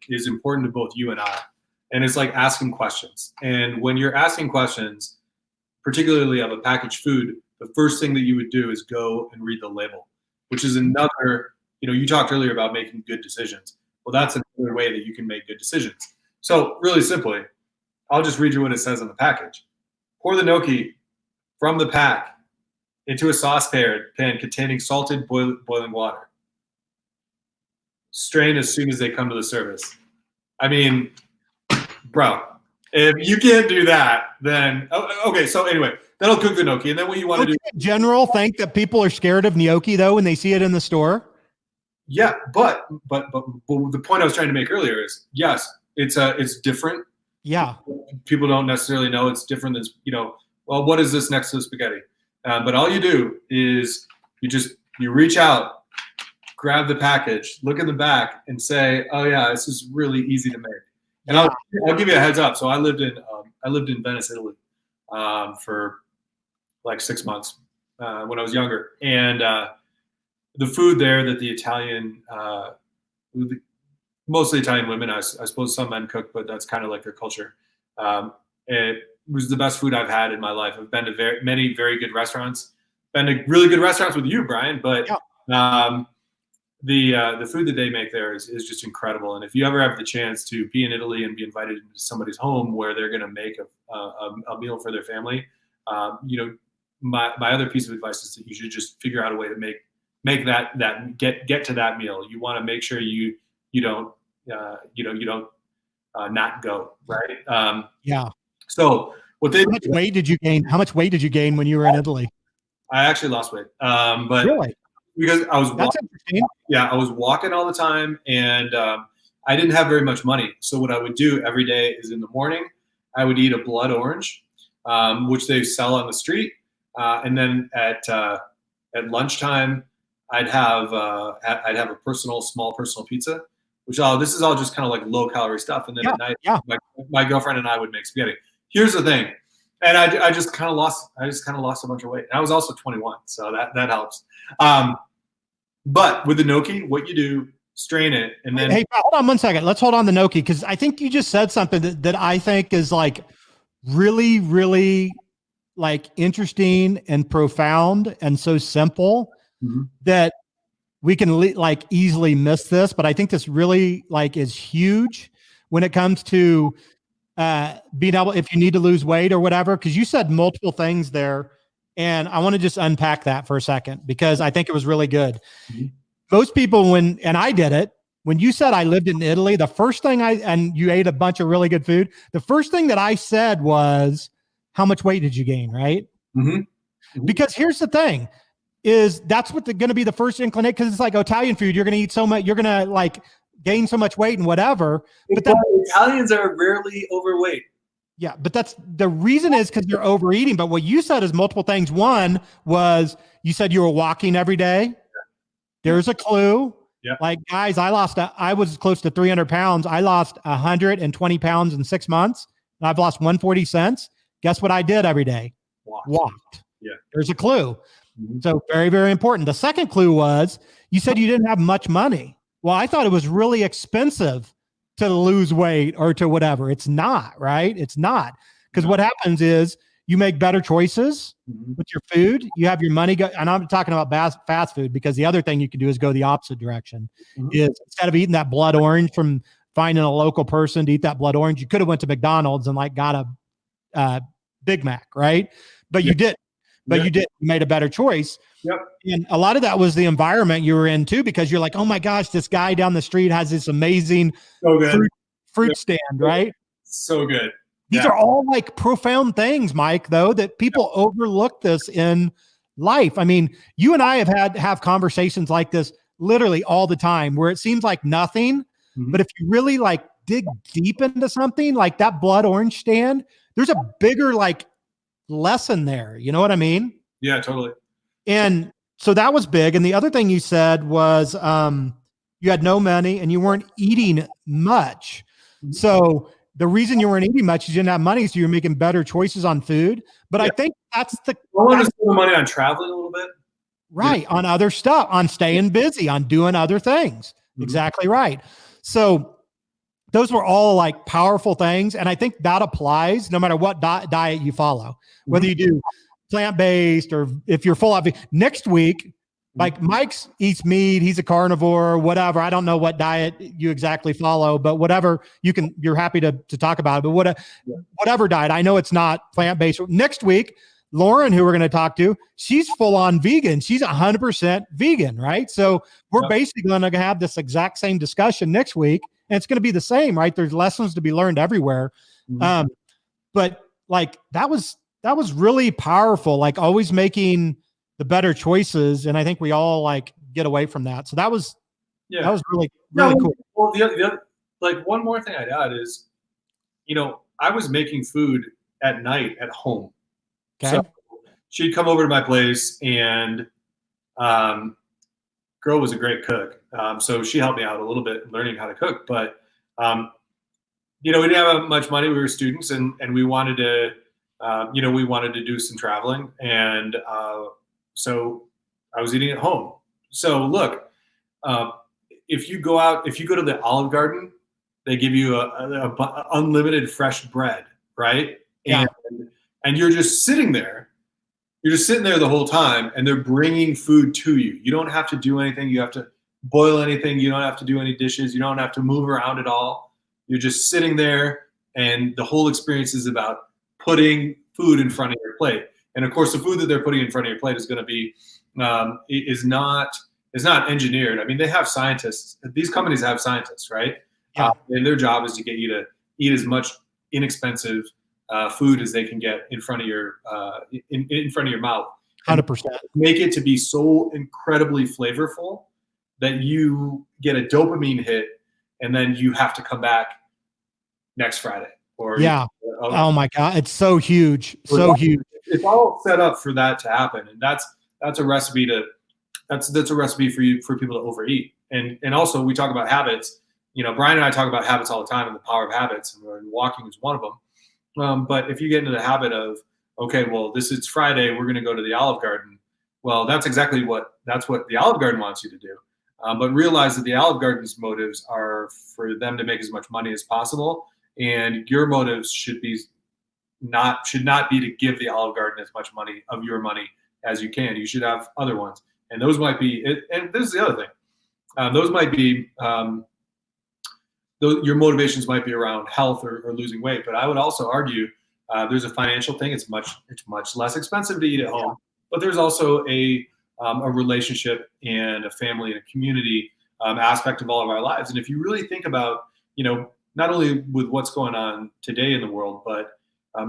is important to both you and I, and it's like asking questions. And when you're asking questions, particularly of a packaged food, the first thing that you would do is go and read the label, which is another, you talked earlier about making good decisions. Well, that's another way that you can make good decisions. So really simply, I'll just read you what it says on the package. Pour the gnocchi from the pack into a saucepan containing salted boiling water. Strain as soon as they come to the surface. I mean, bro, if you can't do that, then okay. So anyway, that'll cook the gnocchi, and then what you want to do? In general, think that people are scared of gnocchi though when they see it in the store. Yeah, but the point I was trying to make earlier is yes, it's different. Yeah, people don't necessarily know it's different than well, what is this next to the spaghetti? But all you do is you reach out, grab the package, look in the back, and say, oh yeah, this is really easy to make. And I'll give you a heads up. So I lived in Venice, Italy, for like 6 months when I was younger, and the food there that the Italian, mostly Italian women, I suppose some men cook, but that's kind of like their culture. It was the best food I've had in my life. I've been to many very good restaurants, been to really good restaurants with you, Brian, but the food that they make there is just incredible. And if you ever have the chance to be in Italy and be invited into somebody's home where they're going to make a meal for their family, my other piece of advice is that you should just figure out a way to make that get to that meal. You want to make sure you don't not go, right? Yeah. So how much weight did you gain when you were in Italy? I actually lost weight, but Really? because I was That's interesting. I was walking all the time, and I didn't have very much money. So what I would do every day is in the morning, I would eat a blood orange, which they sell on the street, and then at lunchtime, I'd have a small personal pizza, this is all just kind of like low calorie stuff. And then at night, Yeah. my girlfriend and I would make spaghetti. Here's the thing, and I just kind of lost a bunch of weight. And I was also 21, so that helps. But with the gnocchi, what you do, strain it, and then Hey, hold on 1 second. Let's hold on the gnocchi, because I think you just said something that I think is like really, really like interesting and profound and so simple that we can like easily miss this. But I think this really like is huge when it comes to being able, if you need to lose weight or whatever, because you said multiple things there. And I want to just unpack that for a second, because I think it was really good. Most people, and I did it, when you said I lived in Italy, the first thing and you ate a bunch of really good food, the first thing that I said was, how much weight did you gain? Right. Because here's the thing is that's what going to be the first inclination. Cause it's like Italian food. You're going to eat so much, you're going to like gain so much weight and whatever. But Italians are rarely overweight. Yeah, but that's the reason is because you're overeating. But what you said is multiple things. One was you said you were walking every day. There's a clue. Yeah. Like, guys, I was close to 300 pounds. I lost 120 pounds in 6 months, and I've lost 140 cents. Guess what I did every day? Walked. Yeah. There's a clue. So very, very important. The second clue was you said you didn't have much money. Well, I thought it was really expensive to lose weight or to whatever. It's not, right? It's not. Because what happens is you make better choices with your food. You have your money go, and I'm talking about fast food, because the other thing you can do is go the opposite direction. Is instead of eating that blood orange from finding a local person to eat that blood orange, you could have went to McDonald's and like got a Big Mac, right? But you didn't. But you made a better choice. Yep. And a lot of that was the environment you were in too, because you're like, oh my gosh, this guy down the street has this amazing fruit stand, right? So good. These are all like profound things, Mike, though, that people overlook this in life. I mean, you and I have conversations like this literally all the time, where it seems like nothing, but if you really like dig deep into something like that blood orange stand, there's a bigger like lesson there. You know what I mean? Yeah, totally. And so that was big. And the other thing you said was you had no money and you weren't eating much. So the reason you weren't eating much is you didn't have money, so you're making better choices on food. But I think that's I want to spend money on traveling a little bit. Right. On other stuff, on staying busy, on doing other things. Exactly right. So those were all like powerful things. And I think that applies no matter what diet you follow, whether you do plant-based or if you're full of next week, like Mike's eats meat, he's a carnivore, whatever. I don't know what diet you exactly follow, but whatever you're happy to talk about it. But whatever diet, I know it's not plant-based. Next week, Lauren, who we're going to talk to, she's full on vegan. She's 100% vegan, right? So we're basically going to have this exact same discussion next week, and it's going to be the same, right? There's lessons to be learned everywhere. But like that was really powerful, like always making the better choices. And I think we all like get away from that. So that was really cool. Well, the other, like one more thing I'd add is, I was making food at night at home. Okay. So she'd come over to my place, and girl was a great cook. So she helped me out a little bit learning how to cook. But, we didn't have much money. We were students, and we wanted to, we wanted to do some traveling. And so I was eating at home. So look, if you go to the Olive Garden, they give you a unlimited fresh bread, right? Yeah. And you're just sitting there. You're just sitting there the whole time, and they're bringing food to you. You don't have to do anything. You have to boil anything. You don't have to do any dishes. You don't have to move around at all. You're just sitting there, and the whole experience is about putting food in front of your plate. And of course, the food that they're putting in front of your plate is going to be is not engineered. I mean, they have scientists. These companies have scientists, right? Yeah. And their job is to get you to eat as much inexpensive food as they can get in front of your in front of your mouth. and 100%. make it to be so incredibly flavorful that you get a dopamine hit, and then you have to come back next Friday. Or Oh my God, it's so huge, so huge. It's all set up for that to happen, and that's a recipe that's a recipe for people to overeat. And also, we talk about habits. Brian and I talk about habits all the time, and the power of habits, and walking is one of them. But if you get into the habit of, okay, well, it's Friday, we're going to go to the Olive Garden. Well, that's what the Olive Garden wants you to do. But realize that the Olive Garden's motives are for them to make as much money as possible, and your motives should not be to give the Olive Garden as much money of your money as you can. You should have other ones, and those might be. And this is the other thing. Those might be. Your motivations might be around health or losing weight, but I would also argue there's a financial thing. It's much less expensive to eat at home, but there's also a relationship and a family and a community aspect of all of our lives. And if you really think about, not only with what's going on today in the world, but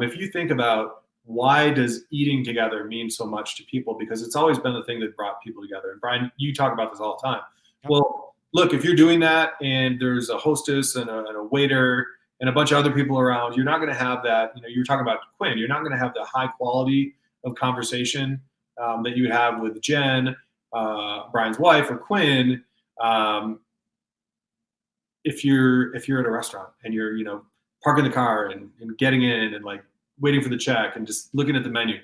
if you think about why does eating together mean so much to people, because it's always been the thing that brought people together. And Brian, you talk about this all the time. Yep. Well, look, if you're doing that and there's a hostess and a waiter and a bunch of other people around, you're not going to have that. You're talking about Quinn. You're not going to have the high quality of conversation that you would have with Jen, Brian's wife, or Quinn. If you're at a restaurant and you're parking the car and getting in and like waiting for the check and just looking at the menu,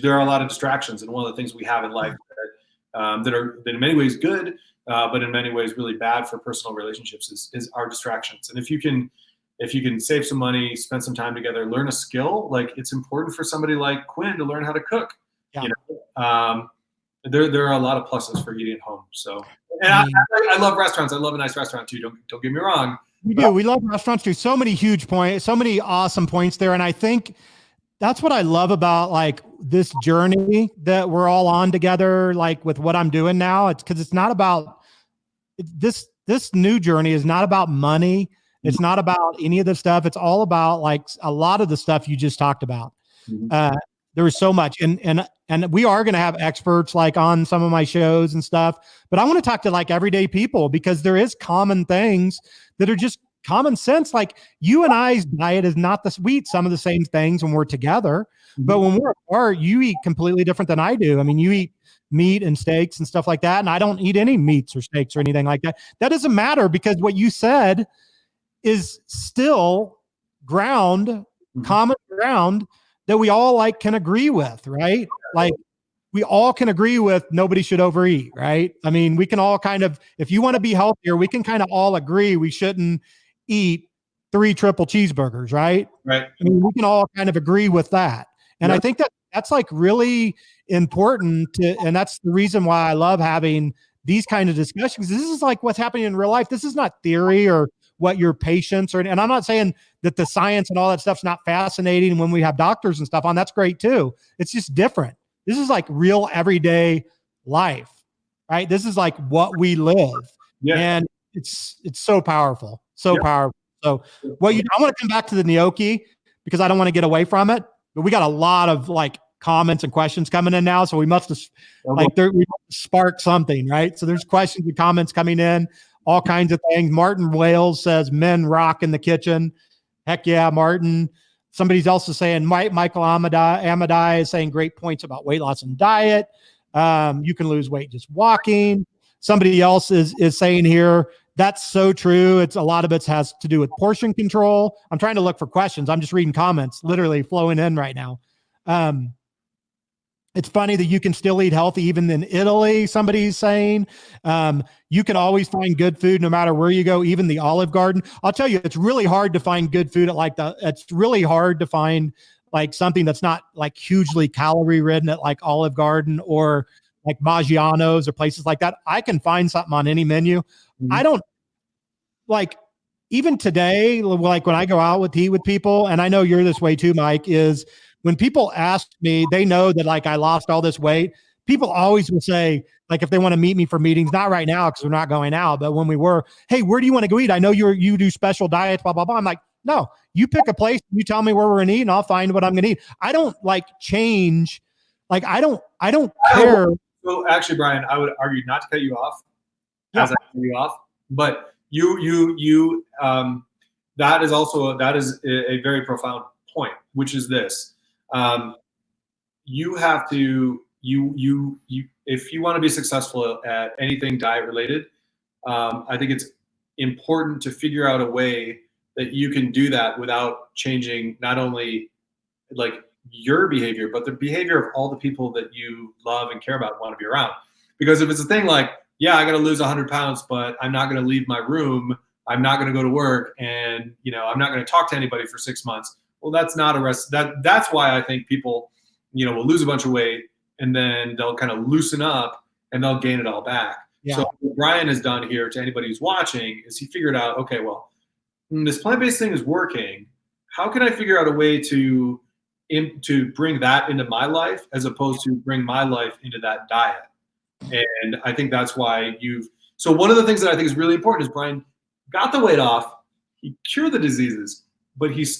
there are a lot of distractions. And one of the things we have in life that are in many ways good, but in many ways really bad for personal relationships is our distractions. And if you can save some money, spend some time together, learn a skill, like it's important for somebody like Quinn to learn how to cook. Yeah. There are a lot of pluses for eating at home. So, and I love restaurants. I love a nice restaurant too. Don't get me wrong. We do. We love restaurants too. So many huge points, so many awesome points there. And I think that's what I love about like this journey that we're all on together, like with what I'm doing now. It's because it's not about this new journey is not about money. It's not about any of the stuff. It's all about like a lot of the stuff you just talked about. Mm-hmm. There is so much, and we are going to have experts like on some of my shows and stuff, but I want to talk to like everyday people because there is common things that are just common sense. Like you and I's diet is not we eat some of the same things when we're together, but when we're apart, you eat completely different than I do. I mean, you eat meat and steaks and stuff like that, and I don't eat any meats or steaks or anything like that. That doesn't matter because what you said is still common ground that we all like can agree with, right? Like we all can agree with nobody should overeat, right? I mean, we can all kind of, if you want to be healthier, we can kind of all agree we shouldn't eat 3 triple cheeseburgers, right? Right. I mean, we can all kind of agree with that. And I think that's like really important and that's the reason why I love having these kind of discussions. This is like what's happening in real life. This is not theory or what your patients are. And I'm not saying that the science and all that stuff's not fascinating when we have doctors and stuff on. That's great too. It's just different. This is like real everyday life, right? This is like what we live. Yeah. And it's so powerful. So powerful. So I want to come back to the gnocchi because I don't want to get away from it, but we got a lot of like comments and questions coming in now. So we must have we sparked something, right? So there's questions and comments coming in. All kinds of things. Martin Wales says men rock in the kitchen. Heck yeah, Martin. Somebody's also saying Michael Amadai is saying great points about weight loss and diet. You can lose weight just walking. Somebody else is saying here, that's so true. It's a lot of it has to do with portion control. I'm trying to look for questions. I'm just reading comments literally flowing in right now. It's funny that you can still eat healthy even in Italy, somebody's saying. You can always find good food no matter where you go, even the Olive Garden. I'll tell you, it's really hard to find good food it's really hard to find like something that's not like hugely calorie ridden at like Olive Garden or like Maggiano's or places like that. I can find something on any menu. Mm-hmm. I don't like, even today, like when I go out to eat with people, and I know you're this way too, Mike, is when people ask me, they know that like I lost all this weight. People always will say, like, if they want to meet me for meetings, not right now because we're not going out, but when we were, hey, where do you want to go eat? I know you do special diets, blah, blah, blah. I'm like, no, you pick a place, you tell me where we're going to eat, and I'll find what I'm going to eat. I don't like change Like, I don't care. So actually, Brian, I would argue not to cut you off Yeah. as I cut you off, but that is also a very profound point, which is this. You have to if you want to be successful at anything diet related, I think it's important to figure out a way that you can do that without changing not only like your behavior, but the behavior of all the people that you love and care about and want to be around. Because if it's a thing like, yeah, I got to lose 100 pounds, but I'm not going to leave my room, I'm not going to go to work, and I'm not going to talk to anybody for 6 months. Well, that's not a rest. That's why I think people, will lose a bunch of weight and then they'll kind of loosen up and they'll gain it all back. Yeah. So what Brian has done here to anybody who's watching is he figured out, okay, well, this plant-based thing is working. How can I figure out a way to bring that into my life as opposed to bring my life into that diet? And I think that's why so one of the things that I think is really important is Brian got the weight off, he cured the diseases, but he's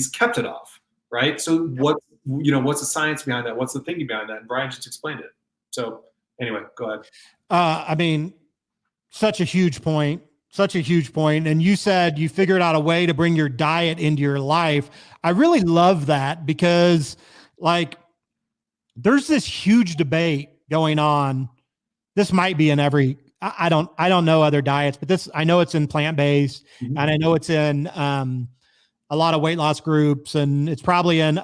kept it off, right? So what's the science behind that? What's the thinking behind that? And Brian just explained it. So anyway, go ahead. I mean, such a huge point. And you said you figured out a way to bring your diet into your life. I really love that because there's this huge debate going on. This might be in I don't know other diets, but I know it's in plant-based, and I know it's in a lot of weight loss groups, and it's probably in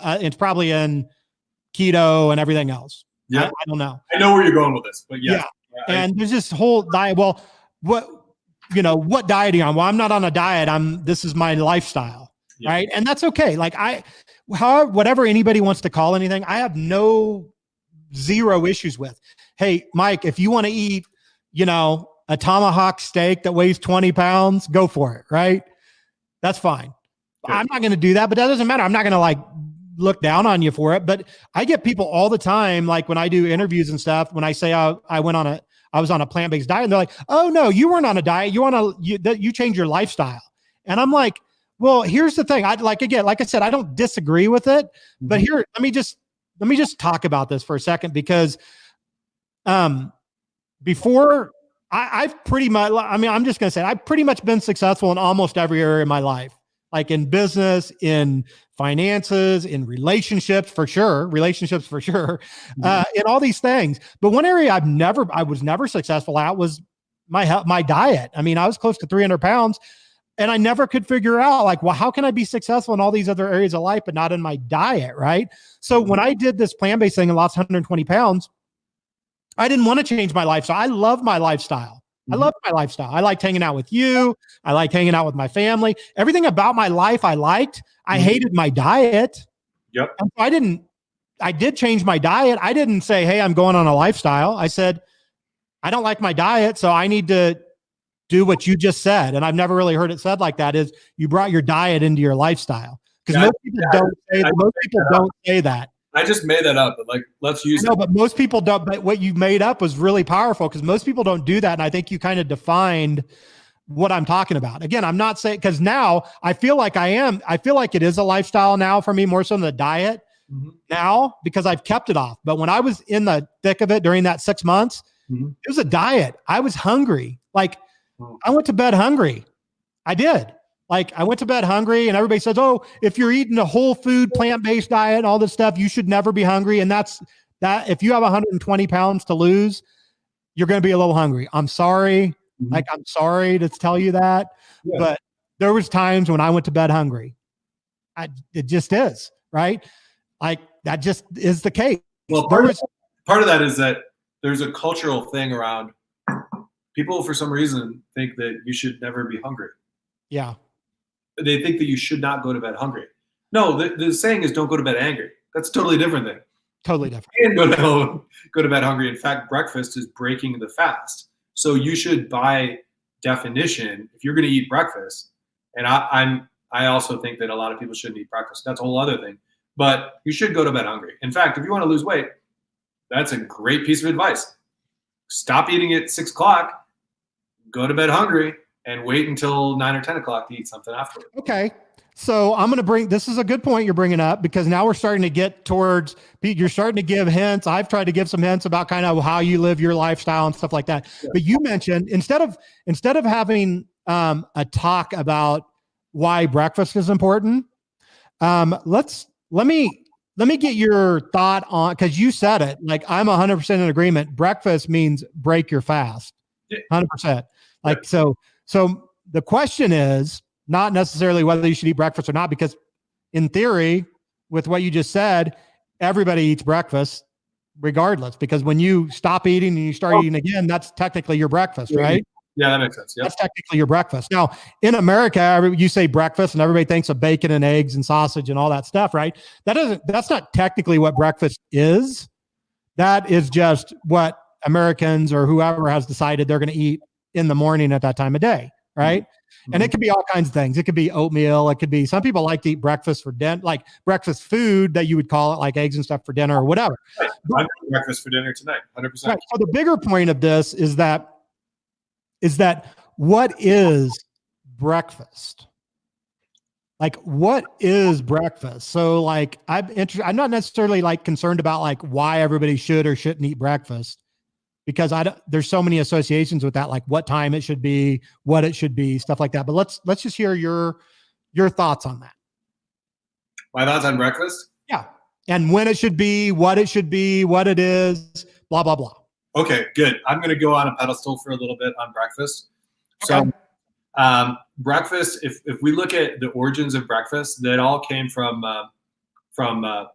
keto and everything else. Yeah. I don't know. I know where you're going with this, but yes. Yeah. And there's this whole diet. Well, what diet are you on? Well, I'm not on a diet. This is my lifestyle. Yeah. Right. And that's okay. Whatever anybody wants to call anything, I have zero issues with. Hey, Mike, if you want to eat, a tomahawk steak that weighs 20 pounds, go for it. Right. That's fine. Good. I'm not going to do that, but that doesn't matter. I'm not going to look down on you for it. But I get people all the time, like when I do interviews and stuff, when I say I was on a plant-based diet, and they're like, oh no, you weren't on a diet. You changed your lifestyle. And I'm like, well, here's the thing. Like I said, I don't disagree with it, but here, let me just talk about this for a second, because, before I've pretty much, I'm just going to say I've pretty much been successful in almost every area of my life, like in business, in finances, in relationships for sure, in all these things. But one area I was never successful at was my diet. I mean, I was close to 300 pounds and I never could figure out well, how can I be successful in all these other areas of life, but not in my diet? Right. So when I did this plant-based thing and lost 120 pounds, I didn't want to change my life. So I love my lifestyle. I love my lifestyle. I liked hanging out with you. I liked hanging out with my family. Everything about my life I liked. I hated my diet. Yep. And I did change my diet. I didn't say, hey, I'm going on a lifestyle. I said, I don't like my diet, so I need to do what you just said. And I've never really heard it said like that, is you brought your diet into your lifestyle. Because most people don't say that. I just made that up, but let's use it. No, but most people don't. But what you made up was really powerful, because most people don't do that. And I think you kind of defined what I'm talking about. Again, I'm not saying, because now I feel like it is a lifestyle now for me, more so than the diet now, because I've kept it off. But when I was in the thick of it during that 6 months, it was a diet. I was hungry. I went to bed hungry. I did. I went to bed hungry, and everybody says, oh, if you're eating a whole food, plant-based diet and all this stuff, you should never be hungry. And that's if you have 120 pounds to lose, you're going to be a little hungry. I'm sorry. I'm sorry to tell you that, but there was times when I went to bed hungry. It just is, right? That just is the case. Well, part of that is that there's a cultural thing around people, for some reason, think that you should never be hungry. Yeah. They think that you should not go to bed hungry. No, the saying is don't go to bed angry. That's a totally different thing. Totally different. You can't go to bed hungry. In fact, breakfast is breaking the fast. So you should, by definition, if you're going to eat breakfast, and I also think that a lot of people shouldn't eat breakfast. That's a whole other thing. But you should go to bed hungry. In fact, if you want to lose weight, that's a great piece of advice. Stop eating at 6 o'clock, go to bed hungry, and wait until 9 or 10 o'clock to eat something afterwards. Okay. So I'm going to this is a good point you're bringing up, because now we're starting to get towards, Pete, you're starting to give hints. I've tried to give some hints about kind of how you live your lifestyle and stuff like that. Yeah. But you mentioned, instead of having a talk about why breakfast is important, let me get your thought on, because you said it, like, I'm 100% in agreement. Breakfast means break your fast. 100%. Like, so the question is not necessarily whether you should eat breakfast or not, because in theory, with what you just said, everybody eats breakfast regardless, because when you stop eating and you start eating again, that's technically your breakfast, right? Yeah, that makes sense. Yep. That's technically your breakfast. Now, in America, you say breakfast and everybody thinks of bacon and eggs and sausage and all that stuff, right? That's not technically what breakfast is. That is just what Americans or whoever has decided they're going to eat in the morning at that time of day, right? Mm-hmm. And it could be all kinds of things. It could be oatmeal. It could be, some people like to eat breakfast for dinner, like breakfast food that you would call it, like eggs and stuff for dinner or whatever. Right. I'm eating breakfast for dinner tonight, 100%. Right. So the bigger point of this is that what is breakfast? Like, what is breakfast? So like, I'm not necessarily like concerned about like why everybody should or shouldn't eat breakfast, because there's so many associations with that, like what time it should be, what it should be, stuff like that. But let's just hear your thoughts on that. My thoughts on breakfast? Yeah. And when it should be, what it is, blah, blah, blah. Okay, good. I'm going to go on a pedestal for a little bit on breakfast. Okay. So breakfast, if we look at the origins of breakfast, that all came from the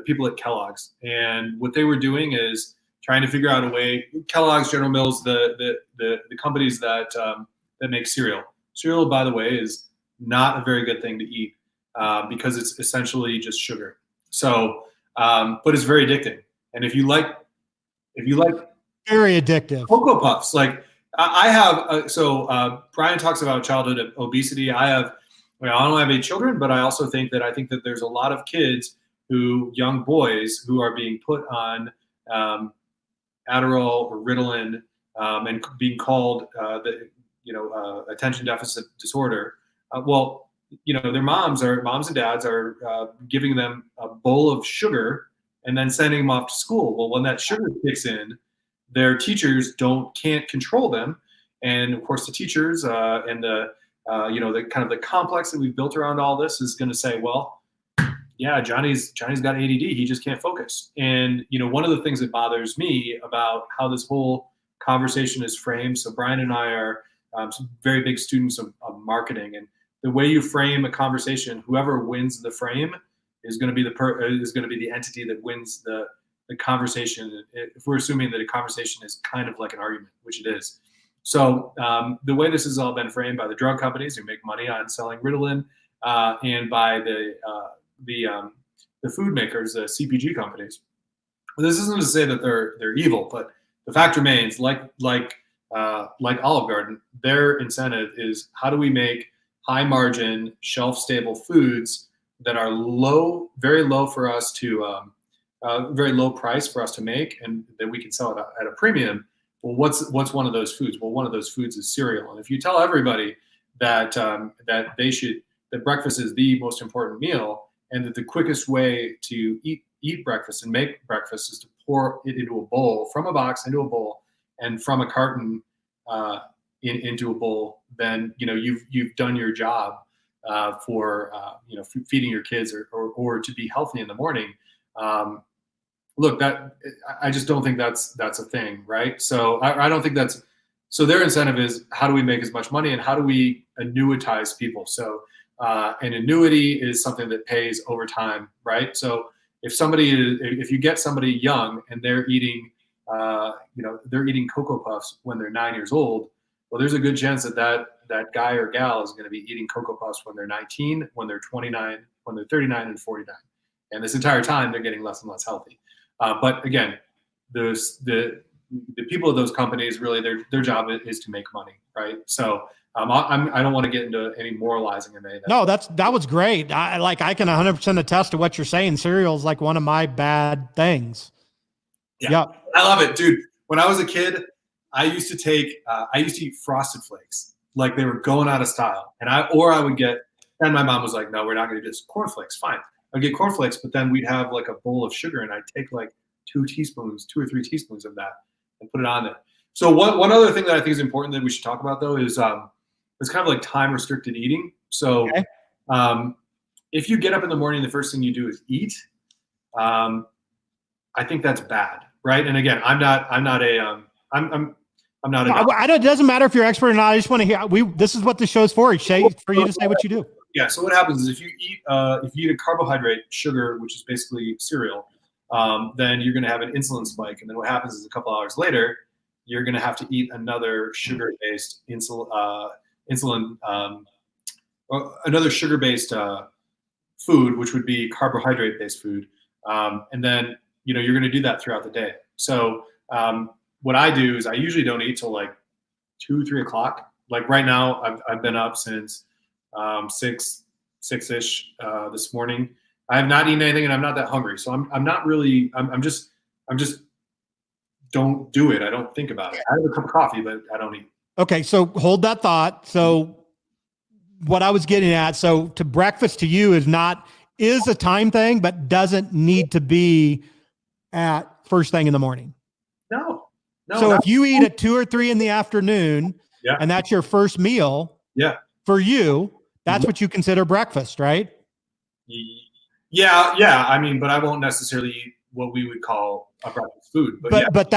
people at Kellogg's. And what they were doing is trying to figure out a way. Kellogg's, General Mills, the companies that make cereal. Cereal, by the way, is not a very good thing to eat because it's essentially just sugar. So, but it's very addicting. And if you like very addictive Cocoa Puffs, like I have, Brian talks about childhood obesity. I don't have any children, but I think that there's a lot of kids young boys who are being put on Adderall or Ritalin and being called attention deficit disorder. Their moms and dads are giving them a bowl of sugar and then sending them off to school. Well, when that sugar kicks in, their teachers can't control them, and of course the teachers and the kind of the complex that we've built around all this is going to say, well, yeah, Johnny's got ADD, he just can't focus. And one of the things that bothers me about how this whole conversation is framed. So Brian and I are some very big students of marketing, and the way you frame a conversation, whoever wins the frame is going to be the entity that wins the conversation. If we're assuming that a conversation is kind of like an argument, which it is. So the way this has all been framed by the drug companies who make money on selling Ritalin, and by the food makers, the CPG companies. This isn't to say that they're evil, but the fact remains, like Olive Garden, their incentive is how do we make high margin, shelf stable foods that are very low for us to very low price for us to make, and that we can sell it at a premium. Well, what's one of those foods? Well, one of those foods is cereal. And if you tell everybody that that breakfast is the most important meal, and that the quickest way to eat breakfast and make breakfast is to pour it into a bowl, from a box into a bowl, and from a carton into a bowl, then you've done your job for feeding your kids or to be healthy in the morning. Look, that I just don't think that's a thing, right? So I don't think that's. So their incentive is how do we make as much money and how do we annuitize people? So an annuity is something that pays over time, right? So if you get somebody young and they're eating Cocoa Puffs when they're 9 years old, well, there's a good chance that guy or gal is going to be eating Cocoa Puffs when they're 19, when they're 29, when they're 39 and 49. And this entire time they're getting less and less healthy. But again, the people of those companies, really their job is to make money, right? So I don't want to get into any moralizing of any of that. No, that was great. I can 100% attest to what you're saying. Cereal is like one of my bad things. Yeah, yep. I love it, dude. When I was a kid, I used to eat Frosted Flakes like they were going out of style, and I would get then my mom was like, no, we're not going to do this. Cornflakes, fine. I'd get cornflakes, but then we'd have like a bowl of sugar, and I'd take like 2 or 3 teaspoons of that and put it on there. So one other thing that I think is important that we should talk about though is it's kind of like time restricted eating. So if you get up in the morning, the first thing you do is eat. I think that's bad, right? And again, I'm not a it doesn't matter if you're expert or not. I just want to hear. This is what the show's for. Shay, for you to say what you do. Yeah. So what happens is if you eat a carbohydrate, sugar, which is basically cereal, then you're going to have an insulin spike, and then what happens is a couple hours later, you're going to have to eat another sugar-based another sugar-based food, which would be carbohydrate-based food, and then you're going to do that throughout the day. So what I do is I usually don't eat till like 2-3 o'clock. Like right now, I've been up since 6-ish this morning. I have not eaten anything, and I'm not that hungry. So I'm not really. I'm just don't do it. I don't think about it. I have a cup of coffee, but I don't eat. Okay, so hold that thought. So what I was getting at, so to breakfast to you is a time thing, but doesn't need to be at first thing in the morning. No. So if you eat at 2 or 3 in the afternoon, and that's your first meal, for you, that's what you consider breakfast, right? Yeah. I mean, but I won't necessarily eat what we would call a breakfast food. But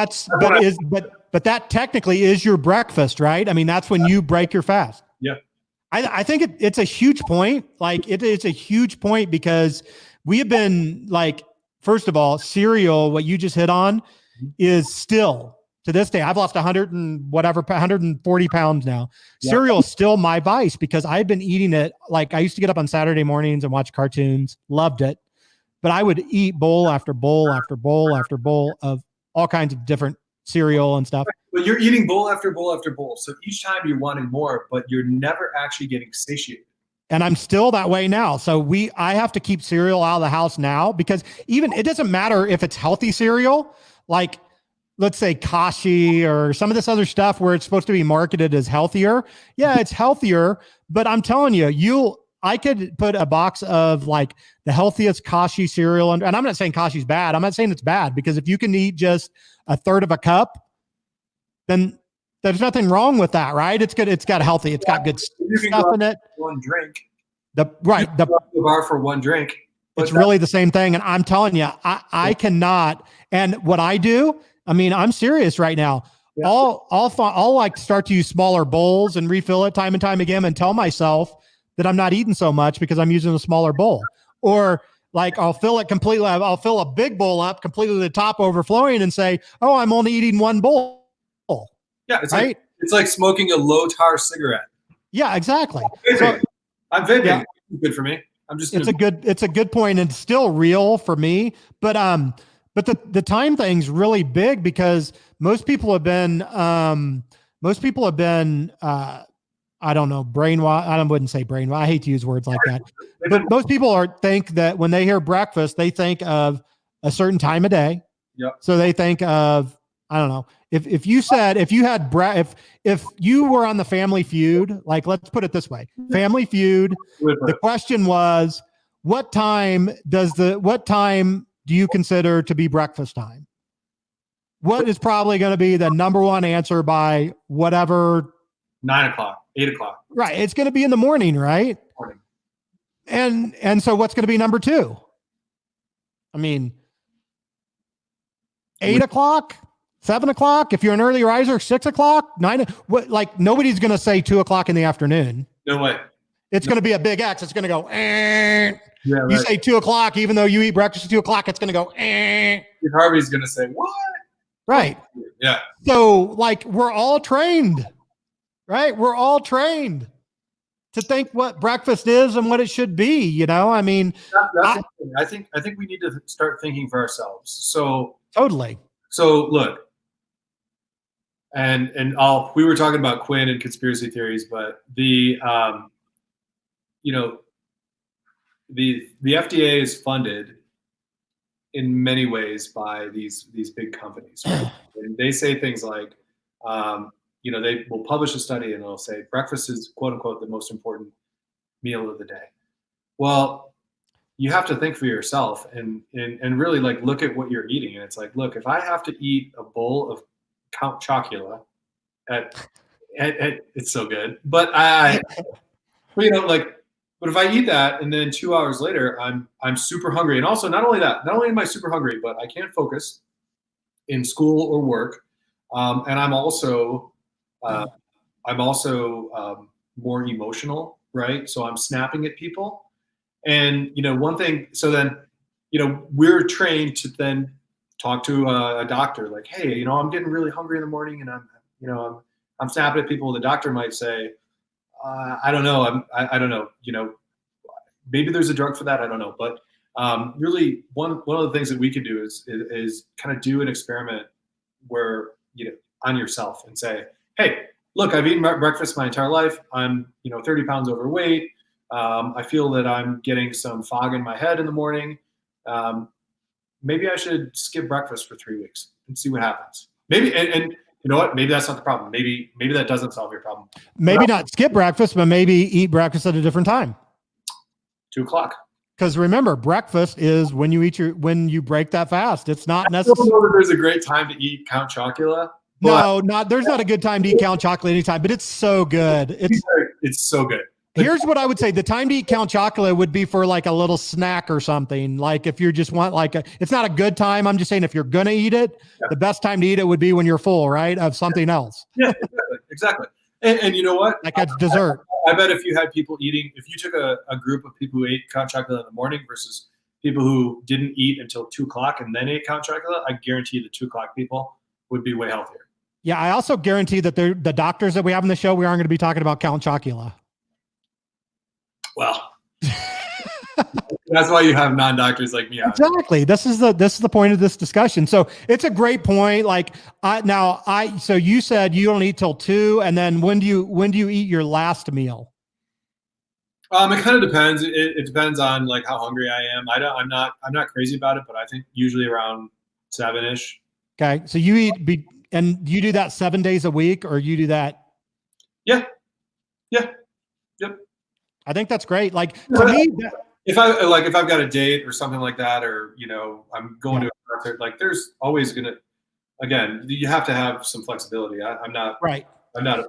that technically is your breakfast, right? I mean, that's when you break your fast. Yeah. I think it's a huge point. Like it's a huge point because we have been like, first of all, cereal, what you just hit on is still to this day, I've lost 140 pounds now. Yeah. Cereal is still my vice because I've been eating it. Like I used to get up on Saturday mornings and watch cartoons, loved it. But I would eat bowl after bowl after bowl after bowl of all kinds of different cereal and stuff. But you're eating bowl after bowl after bowl. So each time you're wanting more, but you're never actually getting satiated. And I'm still that way now. So I have to keep cereal out of the house now because even it doesn't matter if it's healthy cereal, like let's say Kashi or some of this other stuff where it's supposed to be marketed as healthier. Yeah, it's healthier, but I'm telling you, I could put a box of like the healthiest Kashi cereal. And I'm not saying Kashi's bad. I'm not saying it's bad because if you can eat just a third of a cup, then there's nothing wrong with that, right? It's good. It's got healthy. It's got good stuff in it. One drink. The bar for one drink. It's really the same thing. And I'm telling you, I cannot. And what I do, I mean, I'm serious right now. Yeah. I'll like start to use smaller bowls and refill it time and time again and tell myself that I'm not eating so much because I'm using a smaller bowl. Or like I'll fill it completely. I'll fill a big bowl up completely to the top overflowing and say, oh, I'm only eating one bowl. Yeah, it's like smoking a low tar cigarette. Yeah, exactly. I'm vaping. Yeah. It's good for me. It's a good point and still real for me. But the time thing's really big because most people have been I don't know, brainwashed. I wouldn't say brainwashed. I hate to use words like that. But most people think that when they hear breakfast, they think of a certain time of day. Yep. So they think of, I don't know, if you were on the Family Feud, like let's put it this way, Family Feud, the question was, what time do you consider to be breakfast time? What is probably going to be the number one answer by whatever 9 o'clock, 8 o'clock. Right. It's going to be in the morning, right? Morning. And so what's going to be number 2? I mean, 8 o'clock, 7 o'clock. If you're an early riser, 6 o'clock, 9. Like nobody's going to say 2 o'clock in the afternoon. No way. It's going to be a big X. It's going to go, Yeah, right. You say 2 o'clock, even though you eat breakfast at 2 o'clock, it's going to go, Harvey's going to say, what? Right. Yeah. So like we're all trained. Right. We're all trained to think what breakfast is and what it should be. I mean, I think we need to start thinking for ourselves. So totally. So look, and we were talking about Quinn and conspiracy theories, but the FDA is funded in many ways by these big companies. Right? And they say things like, they will publish a study and they'll say breakfast is quote unquote the most important meal of the day. Well, you have to think for yourself and really like look at what you're eating. And it's like, look, if I have to eat a bowl of Count Chocula at it's so good, but but if I eat that and then 2 hours later I'm super hungry, and also not only am I super hungry, but I can't focus in school or work, and I'm also more emotional, right? So I'm snapping at people. And, one thing, so then, we're trained to then talk to a doctor like, hey, I'm getting really hungry in the morning and I'm snapping at people. The doctor might say, I don't know. I don't know, maybe there's a drug for that. I don't know. But really one of the things that we could do is kind of do an experiment where, on yourself and say, hey, look, I've eaten breakfast my entire life. I'm, 30 pounds overweight. I feel that I'm getting some fog in my head in the morning. Maybe I should skip breakfast for 3 weeks and see what happens. Maybe, and you know what? Maybe that's not the problem. Maybe that doesn't solve your problem. Maybe not skip breakfast, but maybe eat breakfast at a different time. 2:00. Because remember, breakfast is when you break that fast. It's not necessary. I don't know that there's a great time to eat Count Chocula. No, there's not a good time to eat Count Chocula anytime, but it's so good. It's so good. Here's what I would say. The time to eat Count Chocula would be for like a little snack or something. Like if you just want it's not a good time. I'm just saying if you're going to eat it, the best time to eat it would be when you're full, right? Of something else. Yeah, exactly. And you know what? Like a dessert. I bet if you had people if you took a group of people who ate Count Chocula in the morning versus people who didn't eat until 2:00 and then ate Count Chocula, I guarantee the 2:00 people would be way healthier. Yeah. I also guarantee that the doctors that we have in the show, we aren't going to be talking about Count Chocula. Well, that's why you have non-doctors like me. Exactly. This is the point of this discussion. So it's a great point. Like so you said you don't eat till 2, and then when do you eat your last meal? It kind of depends. It depends on like how hungry I am. I'm not crazy about it, but I think usually around 7-ish. Okay. So you eat and you do that 7 days a week, or you do that? Yeah. Yep. I think that's great. Like to me, if I've got a date or something like that, or I'm going to a concert, like there's always you have to have some flexibility. I'm not right. I'm not.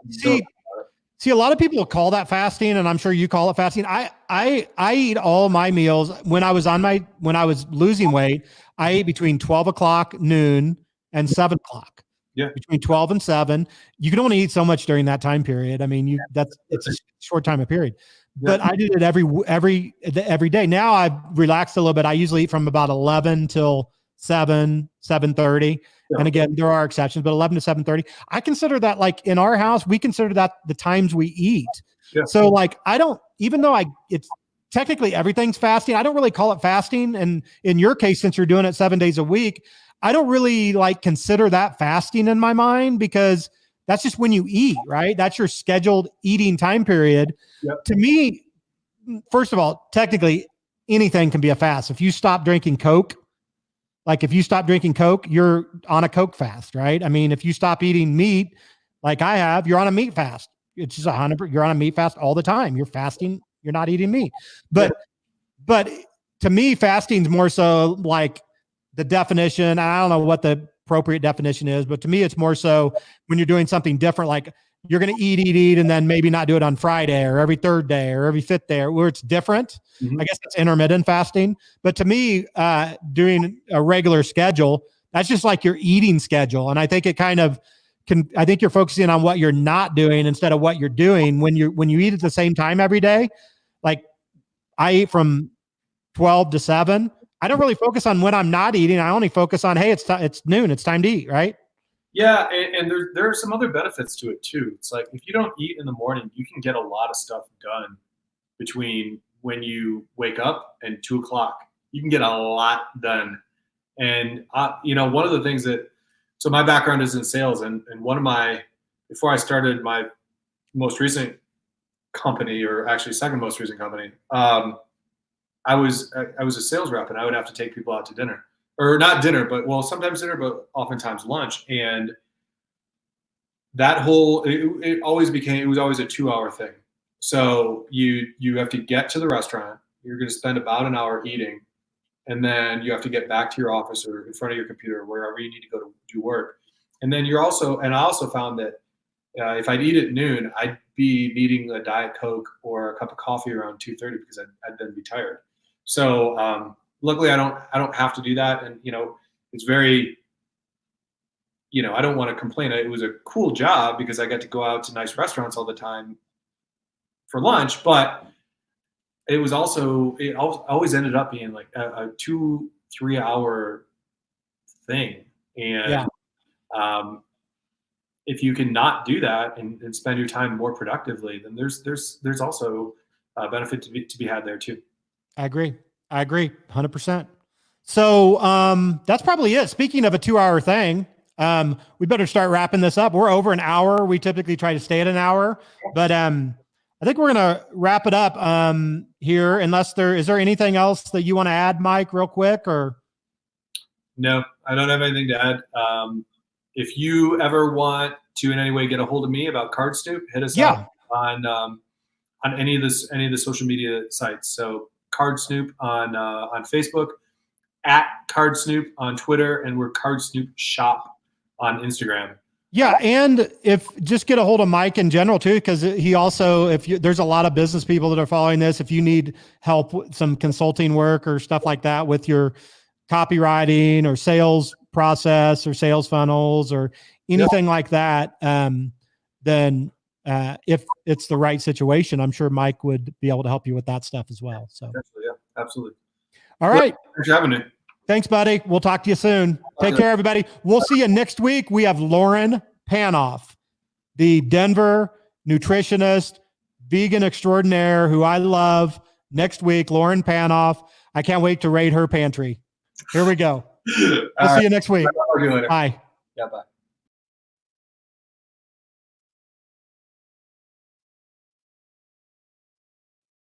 See, a lot of people call that fasting, and I'm sure you call it fasting. I eat all my meals when I was losing weight. I ate between 12 o'clock, noon, and 7 o'clock. Yeah. Between 12 and 7. You can only eat so much during that time period. I mean, it's a short time of period. But I did it every day. Now I've relaxed a little bit. I usually eat from about 11 till 7:30. Yeah. And again, there are exceptions, but 11 to 7:30. I consider that, like in our house, we consider that the times we eat. Yeah. So like, even though it's technically everything's fasting, I don't really call it fasting. And in your case, since you're doing it 7 days a week, I don't really consider that fasting in my mind, because that's just when you eat, right? That's your scheduled eating time period. Yep. To me, first of all, technically anything can be a fast. If you stop drinking Coke, you're on a Coke fast, right? I mean, if you stop eating meat, like I have, you're on a meat fast. It's just you're on a meat fast all the time. You're fasting. You're not eating meat. But to me, fasting is more so like the definition. I don't know what the appropriate definition is, but to me, it's more so when you're doing something different, like you're going to eat, and then maybe not do it on Friday or every third day or every fifth day, where it's different. Mm-hmm. I guess it's intermittent fasting. But to me, doing a regular schedule, that's just like your eating schedule. And I think it kind of I think you're focusing on what you're not doing instead of what you're doing when you eat at the same time every day. Like I eat from 12 to 7. I don't really focus on when I'm not eating. I only focus on, hey, it's noon. It's time to eat, right? Yeah, and there are some other benefits to it too. It's like if you don't eat in the morning, you can get a lot of stuff done between when you wake up and 2:00. You can get a lot done. And one of the things so my background is in sales, and before I started my most recent company, or actually second most recent company, I was a sales rep, and I would have to take people out to dinner, or not dinner, but sometimes dinner, but oftentimes lunch. And that it was always a 2-hour thing. So you have to get to the restaurant. You're going to spend about an hour eating, and then you have to get back to your office or in front of your computer, wherever you need to go to do work. And then I also found that if I'd eat at noon, I'd be needing a Diet Coke or a cup of coffee around 2:30 because I'd then be tired. So luckily, I don't have to do that, and it's very, I don't want to complain. It was a cool job because I got to go out to nice restaurants all the time for lunch, but it always ended up being like a 2-3 hour thing. And if you can not do that and spend your time more productively, then there's also a benefit to be had there too. I agree 100%. So that's probably it. Speaking of a 2-hour thing, we better start wrapping this up. We're over an hour. We typically try to stay at an hour, but I think we're going to wrap it up here, unless is there anything else that you want to add, Mike, real quick? Or no, I don't have anything to add. If you ever want to in any way get a hold of me about Card Snoop, hit us up on any of the social media sites. So Card Snoop on Facebook, at Card Snoop on Twitter, and we're Card Snoop Shop on Instagram. Yeah, and if just get a hold of Mike in general too, because he also, there's a lot of business people that are following this. If you need help with some consulting work or stuff like that with your copywriting or sales process or sales funnels or anything like that, then if it's the right situation, I'm sure Mike would be able to help you with that stuff as well. So absolutely. All right. Thanks for having me. Thanks, buddy. We'll talk to you soon. Take care, everybody. We'll see you next week. We have Lauren Panoff, the Denver nutritionist, vegan extraordinaire, who I love. Next week, Lauren Panoff. I can't wait to raid her pantry. Here we go. We'll see you next week. Bye. Bye. Yeah, bye.